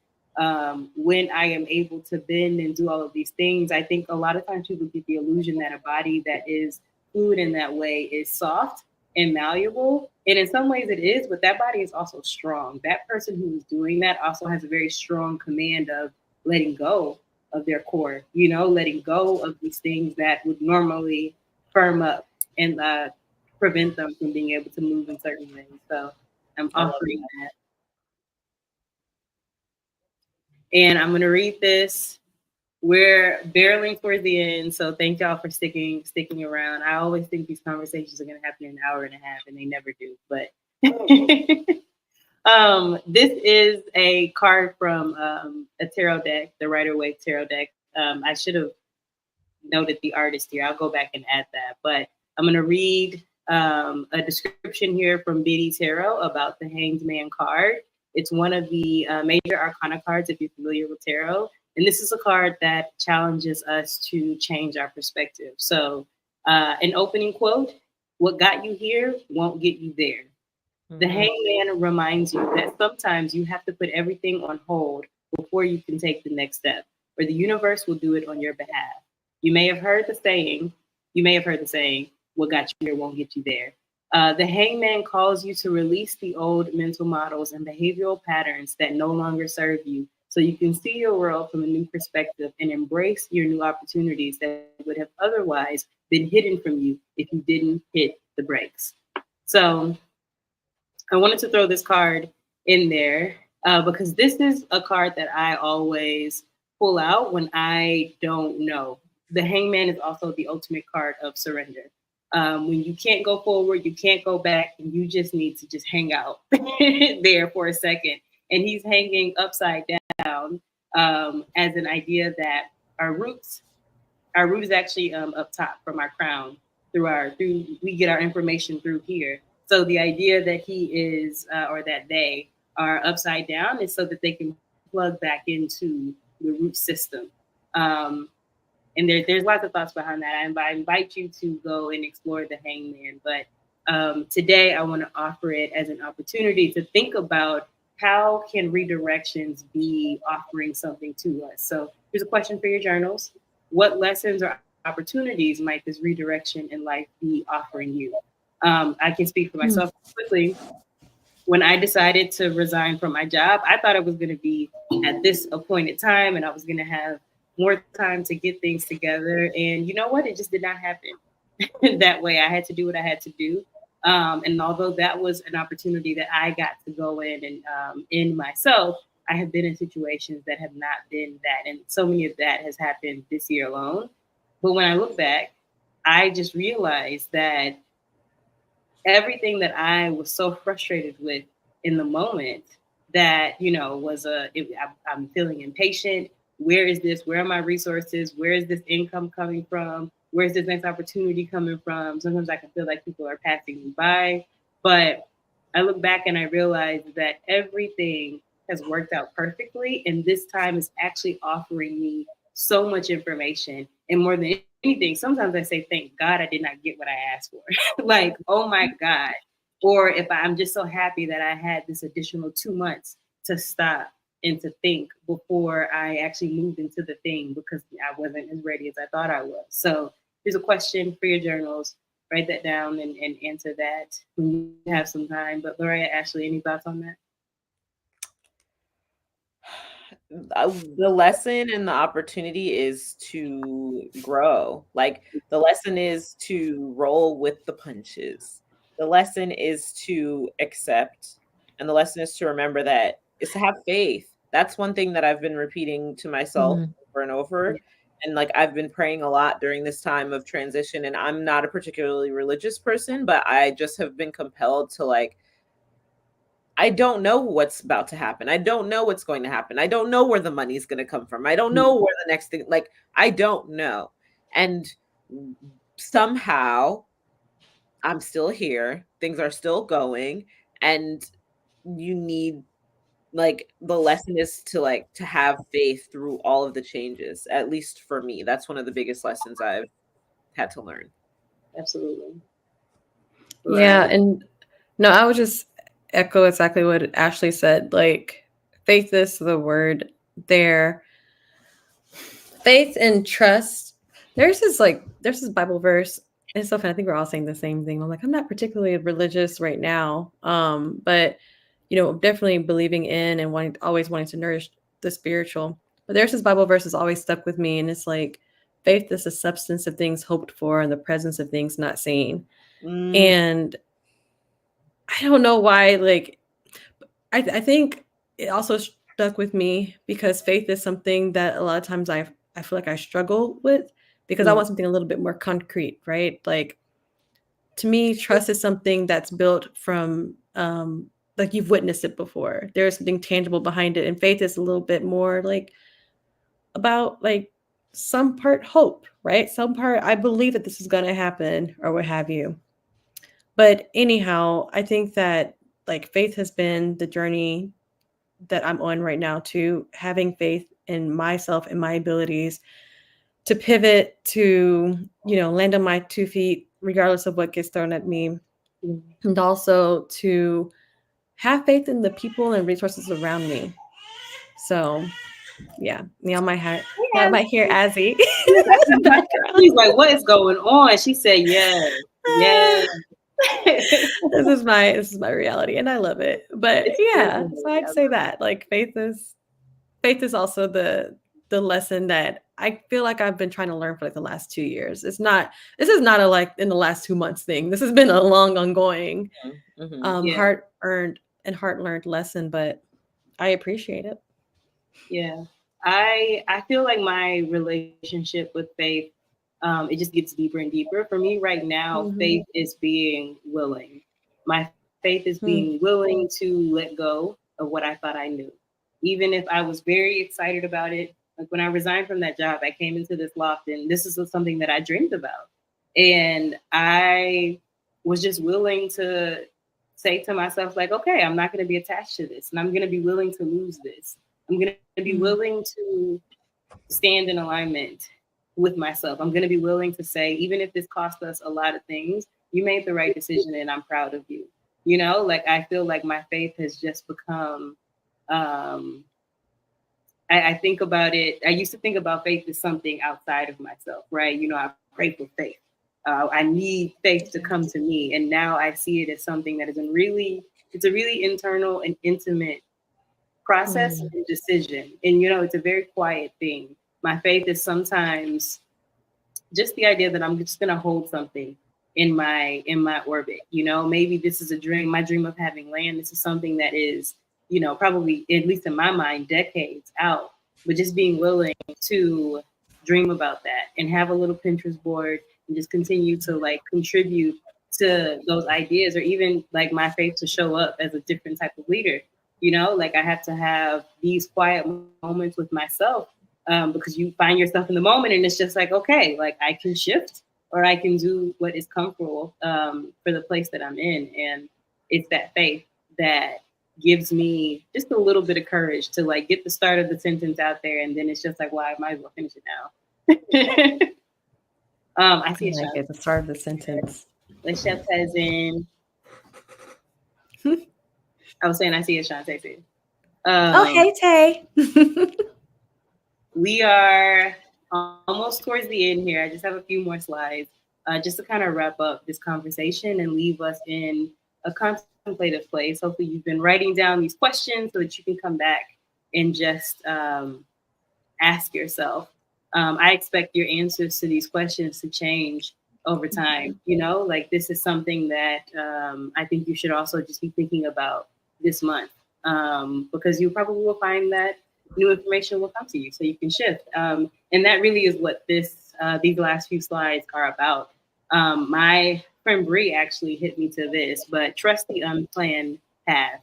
when I am able to bend and do all of these things, I think a lot of times people get the illusion that a body that is fluid in that way is soft and malleable. And in some ways it is, but that body is also strong. That person who is doing that also has a very strong command of letting go of their core, you know, letting go of these things that would normally firm up and prevent them from being able to move in certain ways. So I'm offering that. And I'm going to read this. We're barreling towards the end, so thank y'all for sticking around. I always think these conversations are going to happen in an hour and a half, and they never do. But this is a card from a tarot deck, the Rider-Waite tarot deck. I should have noted the artist here. I'll go back and add that. But I'm going to read a description here from Biddy Tarot about the Hanged Man card. It's one of the major arcana cards, if you're familiar with tarot. And this is a card that challenges us to change our perspective. So an opening quote, what got you here won't get you there. The Hangman reminds you that sometimes you have to put everything on hold before you can take the next step, or the universe will do it on your behalf. You may have heard the saying, what got you here won't get you there. The Hangman calls you to release the old mental models and behavioral patterns that no longer serve you, so you can see your world from a new perspective and embrace your new opportunities that would have otherwise been hidden from you if you didn't hit the brakes. So I wanted to throw this card in there because this is a card that I always pull out when I don't know. The Hangman is also the ultimate card of surrender. When you can't go forward, you can't go back, and you just need to just hang out there for a second. And he's hanging upside down as an idea that our root is actually up top from our crown. We get our information through here. So the idea that he is or that they are upside down is so that they can plug back into the root system. And there's lots of thoughts behind that. I invite you to go and explore the Hangman. But today I want to offer it as an opportunity to think about how can redirections be offering something to us. So here's a question for your journals. What lessons or opportunities might this redirection in life be offering you? I can speak for myself quickly. when I decided to resign from my job, I thought it was going to be at this appointed time and I was going to have more time to get things together. And you know what? It just did not happen that way. I had to do what I had to do. And although that was an opportunity that I got to go in and in myself, I have been in situations that have not been that. And so many of that has happened this year alone. But when I look back, I just realized that everything that I was so frustrated with in the moment that, was I'm feeling impatient. Where is this? Where are my resources? Where is this income coming from? Where's this next opportunity coming from? Sometimes I can feel like people are passing me by, but I look back and I realize that everything has worked out perfectly. And this time is actually offering me so much information. And more than anything, sometimes I say, thank God I did not get what I asked for. Like, oh my God. Or if I'm just so happy that I had this additional 2 months to stop and to think before I actually moved into the thing because I wasn't as ready as I thought I was. So here's a question for your journals. Write that down and answer that when you have some time. But LaRahia, Ashley, any thoughts on that? The lesson and the opportunity is to grow. Like the lesson is to roll with the punches. The lesson is to accept. And the lesson is to remember that is to have faith. That's one thing that I've been repeating to myself over and over. And like I've been praying a lot during this time of transition. And I'm not a particularly religious person, but I just have been compelled to like, I don't know what's about to happen. I don't know what's going to happen. I don't know where the money's going to come from. I don't know where the next thing, like, I don't know. And somehow I'm still here. Things are still going. And you need, like, the lesson is to have faith through all of the changes, at least for me. That's one of the biggest lessons I've had to learn. Absolutely. Yeah. And no, I would just echo exactly what Ashley said. Like, faith is the word there. Faith and trust. There's this Bible verse. It's so funny. I think we're all saying the same thing. I'm like, I'm not particularly religious right now. But definitely believing in and always wanting to nourish the spiritual. But there's this Bible verse that's always stuck with me, and it's like, faith is the substance of things hoped for and the presence of things not seen. And I don't know why, like, I think it also stuck with me because faith is something that a lot of times I feel like I struggle with because I want something a little bit more concrete, right? Like, to me, trust is something that's built from, like, you've witnessed it before. There's something tangible behind it. And faith is a little bit more like about like some part hope, right? Some part, I believe that this is going to happen or what have you. But anyhow, I think that like faith has been the journey that I'm on right now, to having faith in myself and my abilities to pivot, to, land on my 2 feet, regardless of what gets thrown at me. And also to have faith in the people and resources around me. So yeah, y'all might hear Azzy. She's like, what is going on? She said, yes. This is my reality, and I love it. But yeah, so I'd say that like faith is also the lesson that I feel like I've been trying to learn for like the last 2 years. This is not a like in the last 2 months thing. This has been a long ongoing hard earned and heart learned lesson, but I appreciate it. Yeah. I feel like my relationship with faith, it just gets deeper and deeper. For me right now, faith is being willing. My faith is being willing to let go of what I thought I knew. Even if I was very excited about it. Like when I resigned from that job, I came into this loft and this is something that I dreamed about. And I was just willing to say to myself, like, okay, I'm not going to be attached to this and I'm going to be willing to lose this. I'm going to be willing to stand in alignment with myself. I'm going to be willing to say, even if this cost us a lot of things, you made the right decision and I'm proud of you. Like I feel like my faith has just become, I think about it. I used to think about faith as something outside of myself, right? I pray for faith. I need faith to come to me. And now I see it as something that has been really it's a really internal and intimate process and decision. And, it's a very quiet thing. My faith is sometimes just the idea that I'm just going to hold something in my orbit. Maybe this is a dream, my dream of having land. This is something that is, probably, at least in my mind, decades out. But just being willing to dream about that and have a little Pinterest board and just continue to like contribute to those ideas, or even like my faith to show up as a different type of leader. Like I have to have these quiet moments with myself, because you find yourself in the moment and it's just like, okay, like I can shift or I can do what is comfortable, for the place that I'm in. And it's that faith that gives me just a little bit of courage to like get the start of the sentence out there. And then it's just like, well, I might as well finish it now. I see I get the start of the sentence. Chef cousin. I was saying I see a Shantae too. Hey, Tay. We are almost towards the end here. I just have a few more slides, just to kind of wrap up this conversation and leave us in a contemplative place. Hopefully you've been writing down these questions so that you can come back and just ask yourself. I expect your answers to these questions to change over time. Like this is something that I think you should also just be thinking about this month, because you probably will find that new information will come to you so you can shift. And that really is what these last few slides are about. My friend Bree actually hit me to this, but trust the unplanned path.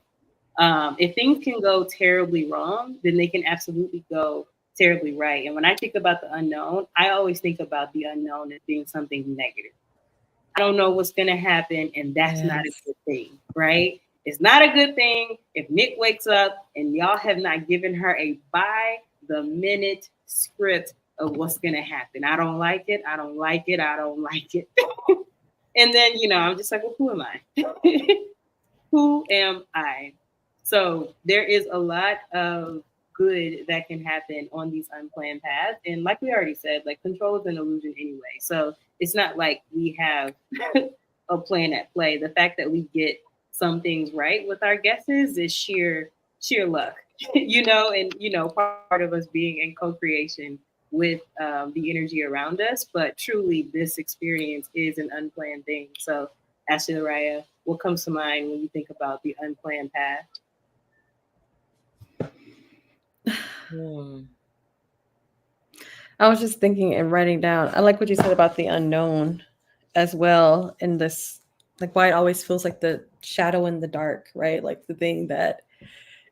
If things can go terribly wrong, then they can absolutely go terribly right. And when I think about the unknown, I always think about the unknown as being something negative. I don't know what's going to happen, and that's not a good thing, right? It's not a good thing if Nick wakes up and y'all have not given her a by the minute script of what's going to happen. I don't like it. I don't like it. I don't like it. And then, I'm just like, well, who am I? Who am I? So there is a lot of good that can happen on these unplanned paths. And like we already said, like control is an illusion anyway. So it's not like we have a plan at play. The fact that we get some things right with our guesses is sheer luck, and part of us being in co-creation with the energy around us. But truly, this experience is an unplanned thing. So, Ashley, LaRahia, what comes to mind when you think about the unplanned path? I was just thinking and writing down. I like what you said about the unknown as well. And this, like, why it always feels like the shadow in the dark, right? Like the thing that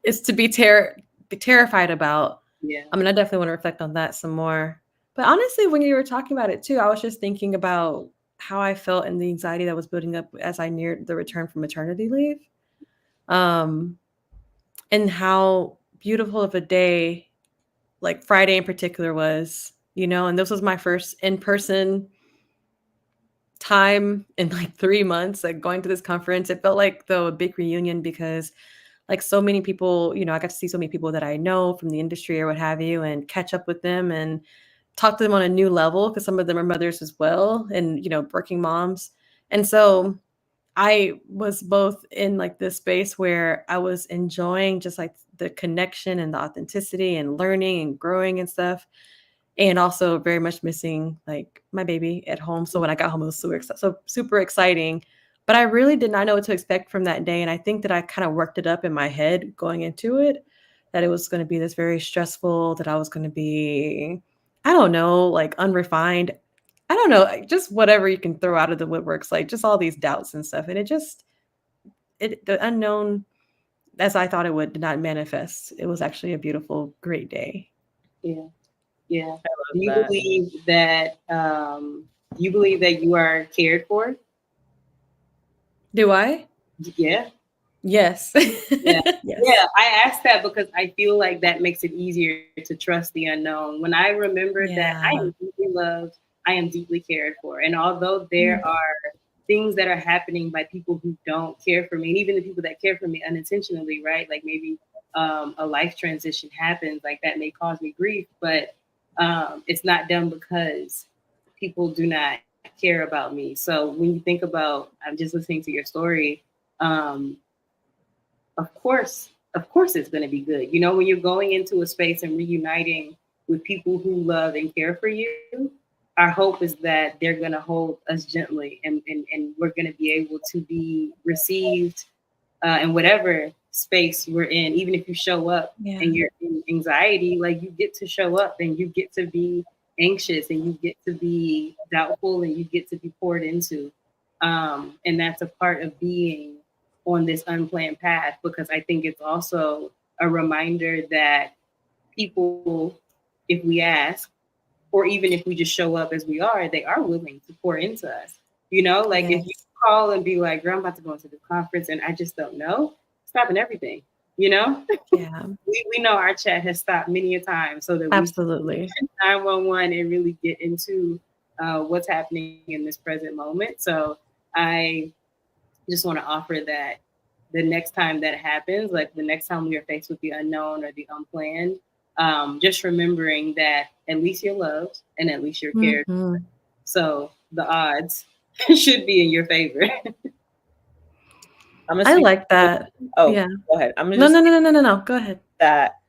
is to be terrified about. Yeah. I mean, I definitely want to reflect on that some more. But honestly, when you were talking about it too, I was just thinking about how I felt and the anxiety that was building up as I neared the return from maternity leave. And how beautiful of a day, like Friday in particular was, and this was my first in-person time in like 3 months, like going to this conference. It felt like though a big reunion because like so many people, I got to see so many people that I know from the industry or what have you, and catch up with them and talk to them on a new level because some of them are mothers as well, and working moms. And so I was both in like this space where I was enjoying just like the connection and the authenticity and learning and growing and stuff, and also very much missing like my baby at home. So when I got home, it was super exciting. But I really did not know what to expect from that day. And I think that I kind of worked it up in my head going into it, that it was going to be this very stressful, that I was going to be, I don't know, like unrefined. I don't know, just whatever you can throw out of the woodworks, like just all these doubts and stuff. And the unknown, as I thought it would, did not manifest. It was actually a beautiful, great day. Yeah. Yeah. Do you believe that you are cared for? Do I? Yeah. Yes. Yeah. Yes. Yeah. I asked that because I feel like that makes it easier to trust the unknown. When I remember that I am deeply loved, I am deeply cared for. And although there are things that are happening by people who don't care for me, and even the people that care for me unintentionally, right? Like maybe a life transition happens, like that may cause me grief, but it's not done because people do not care about me. So when you think about, I'm just listening to your story, of course it's going to be good. You know, when you're going into a space and reuniting with people who love and care for you, our hope is that they're going to hold us gently, and we're going to be able to be received in whatever space we're in. Even if you show up and you're in anxiety, like you get to show up and you get to be anxious and you get to be doubtful and you get to be poured into. And that's a part of being on this unplanned path, because I think it's also a reminder that people, if we ask, or even if we just show up as we are, they are willing to pour into us. You know, like if you call and be like, girl, I'm about to go into the conference and I just don't know, stopping everything, you know? Yeah. we know our chat has stopped many a time so that Absolutely. we 911 and really get into what's happening in this present moment. So I just want to offer that the next time that happens, like the next time we are faced with the unknown or the unplanned, just remembering that at least you're loved and at least you're cared. Mhm. So the odds should be in your favor. I'm I gonna like that. Oh, Yeah. go ahead. I'm gonna No, just no, no, no, no, no, no. Go ahead. that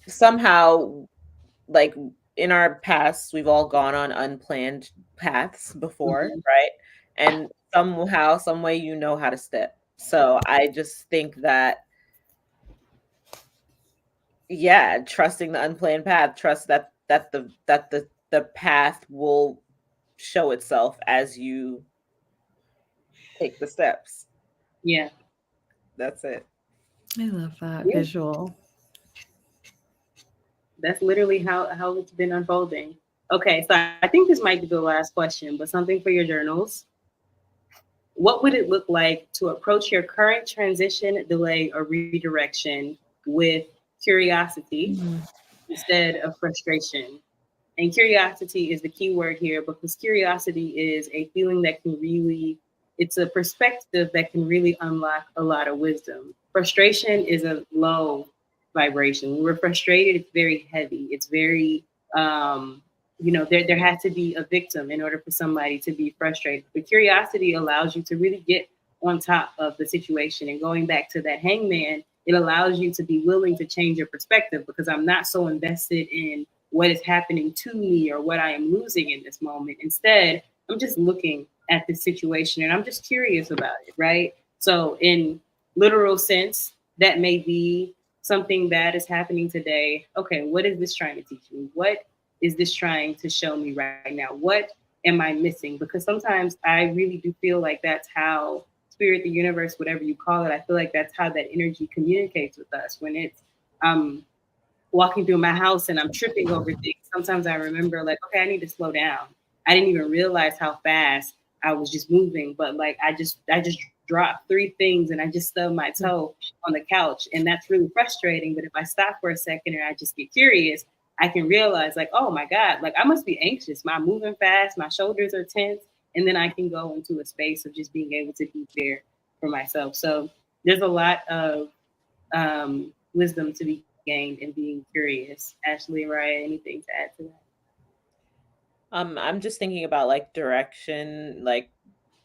somehow, like in our past, we've all gone on unplanned paths before, right? And somehow, some way, you know how to step. So I just think that, yeah, trusting the unplanned path, trust that the path will show itself as you take the steps. Yeah. That's it. I love that Yeah. visual. That's literally how it's been unfolding. Okay, so I think this might be the last question, but something for your journals. What would it look like to approach your current transition, delay, or redirection with curiosity instead of frustration? And curiosity is the key word here, because curiosity is a feeling that can really, it's a perspective that can really unlock a lot of wisdom. Frustration is a low vibration. When we're frustrated, it's very heavy. It's very, there has to be a victim in order for somebody to be frustrated. But curiosity allows you to really get on top of the situation. And going back to that hangman, it allows you to be willing to change your perspective, because I'm not so invested in what is happening to me or what I am losing in this moment. Instead, I'm just looking at the situation and I'm just curious about it, right? So, in literal sense, that may be something that is happening today. Okay, what is this trying to teach me? What is this trying to show me right now? What am I missing? Because sometimes I really do feel like that's how spirit, the universe, whatever you call it, I feel like that's how that energy communicates with us. When it's walking through my house and I'm tripping over things, sometimes I remember like, okay, I need to slow down. I didn't even realize how fast I was just moving, but like I just dropped three things and I just stubbed my toe on the couch, and that's really frustrating. But if I stop for a second and I just get curious, I can realize like, oh my God, like I must be anxious. I'm moving fast, my shoulders are tense, and then I can go into a space of just being able to be there for myself. So there's a lot of wisdom to be gained in being curious. Ashley, Ryan, anything to add to that? I'm just thinking about like direction, like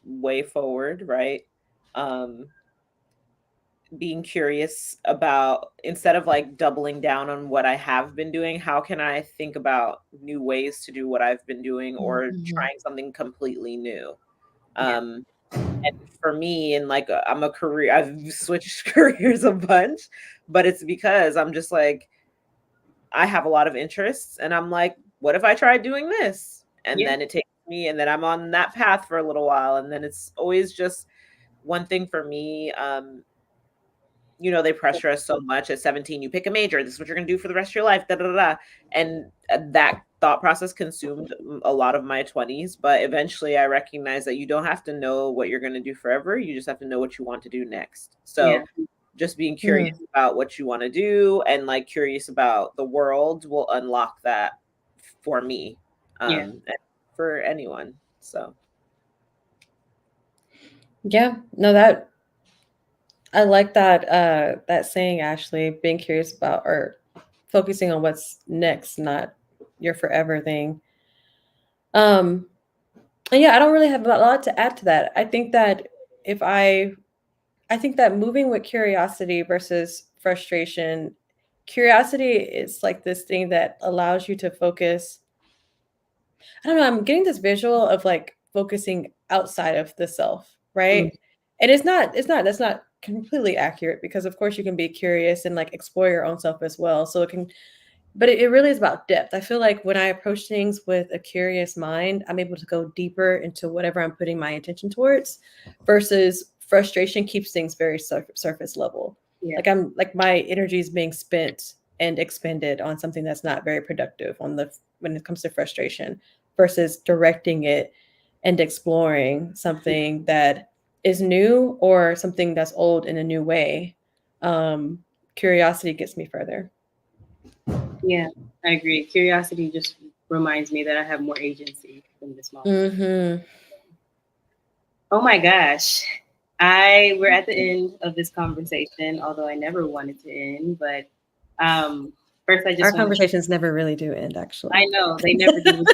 way forward, right? Um, being curious about, instead of like doubling down on what I have been doing, how can I think about new ways to do what I've been doing, or trying something completely new? And for me, and like I've switched careers a bunch, but it's because I'm just like, I have a lot of interests and I'm like, what if I tried doing this? And then it takes me, and then I'm on that path for a little while. And then it's always just one thing for me. They pressure us so much at 17, you pick a major, this is what you're going to do for the rest of your life, da, da, da, da. And that thought process consumed a lot of my 20s. But eventually I recognized that you don't have to know what you're going to do forever. You just have to know what you want to do next. So just being curious about what you want to do and like curious about the world will unlock that for me, and for anyone. So No, that I like that saying, Ashley, being curious about or focusing on what's next, not your forever thing. And yeah, I don't really have a lot to add to that. I think that if I I think that moving with curiosity versus frustration, curiosity is like this thing that allows you to focus. I don't know, I'm getting this visual of like focusing outside of the self, Mm. right? And that's not completely accurate because of course you can be curious and like explore your own self as well. So it can, but it really is about depth. I feel like when I approach things with a curious mind, I'm able to go deeper into whatever I'm putting my attention towards versus frustration keeps things very surface level. Yeah. Like I'm like my energy is being spent and expended on something that's not very productive on the when it comes to frustration versus directing it and exploring something that is new or something that's old in a new way. Um, Curiosity gets me further. Yeah, I agree. Curiosity just reminds me that I have more agency in this moment. Mm-hmm. Oh my gosh. We're at the end of this conversation, although I never wanted to end, but first I Our just want to conversations never really do end, I actually. know they never do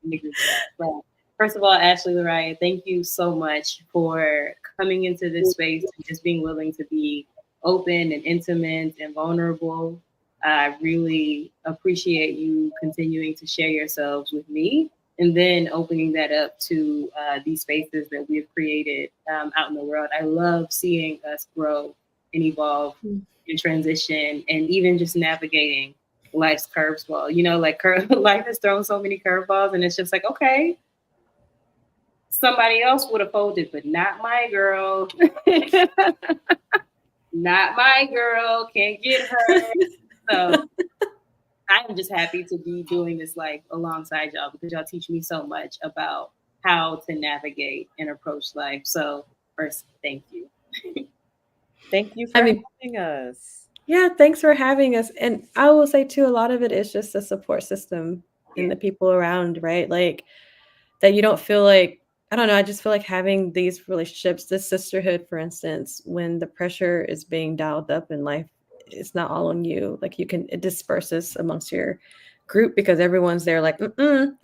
in the group chat. But first of all, Ashley, LaRahia, thank you so much for coming into this space and just being willing to be open and intimate and vulnerable. I really appreciate you continuing to share yourselves with me and then opening that up to these spaces that we've created out in the world. I love seeing us grow and evolve and transition and even just navigating life's curveball. You know, like life has thrown so many curveballs, and it's just like, okay, somebody else would have folded, but not my girl. Not my girl. Can't get her. So I'm just happy to be doing this like alongside y'all because y'all teach me so much about how to navigate and approach life. So first, thank you. Thank you for having us. Yeah, thanks for having us. And I will say too, a lot of it is just the support system and the people around, right? Like that you don't feel like, I don't know, I just feel like having these relationships, this sisterhood, for instance, when the pressure is being dialed up in life, it's not all on you. Like it disperses amongst your group because everyone's there like, mm-mm.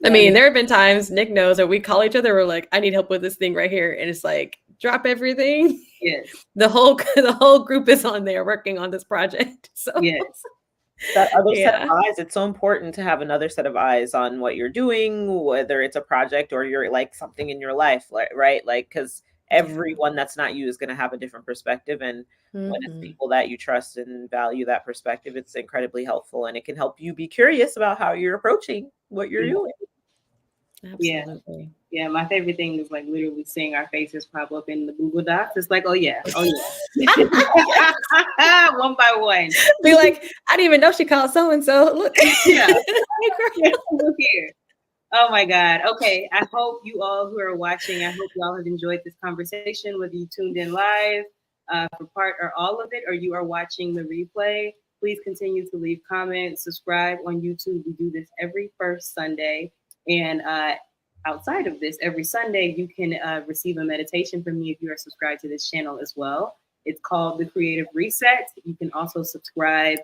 I mean, there have been times Nick knows that we call each other, we're like, I need help with this thing right here. And it's like, drop everything. Yes. The whole group is on there working on this project. So yes. That other set of eyes, it's so important to have another set of eyes on what you're doing, whether it's a project or you're like something in your life, right? Like, because everyone that's not you is going to have a different perspective. And when it's people that you trust and value that perspective, it's incredibly helpful. And it can help you be curious about how you're approaching what you're doing. Absolutely. Yeah, my favorite thing is like literally seeing our faces pop up in the Google Docs. It's like, oh yeah. One by one. Be like, I didn't even know she called so and so. Look. Yeah. Look here. Oh my God. Okay. I hope you all who are watching, I hope y'all have enjoyed this conversation, whether you tuned in live for part or all of it, or you are watching the replay. Please continue to leave comments, subscribe on YouTube. We do this every first Sunday. And outside of this, every Sunday, you can receive a meditation from me if you are subscribed to this channel as well. It's called The Creative Reset. You can also subscribe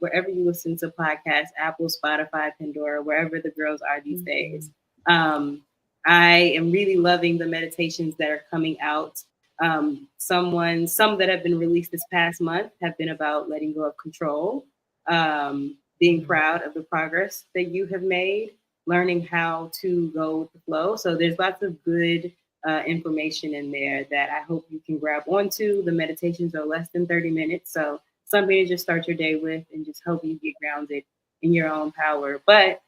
wherever you listen to podcasts, Apple, Spotify, Pandora, wherever the girls are these days. I am really loving the meditations that are coming out. Some that have been released this past month have been about letting go of control, being proud of the progress that you have made, learning how to go with the flow. So there's lots of good information in there that I hope you can grab onto. The meditations are less than 30 minutes. So something to just start your day with and just help you get grounded in your own power. But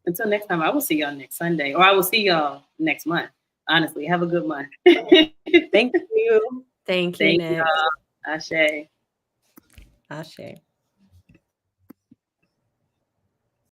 until next time, I will see y'all next Sunday, or I will see y'all next month. Honestly, have a good month. Thank you. Thank you, Nick. Y'all. Ashe. Ashe.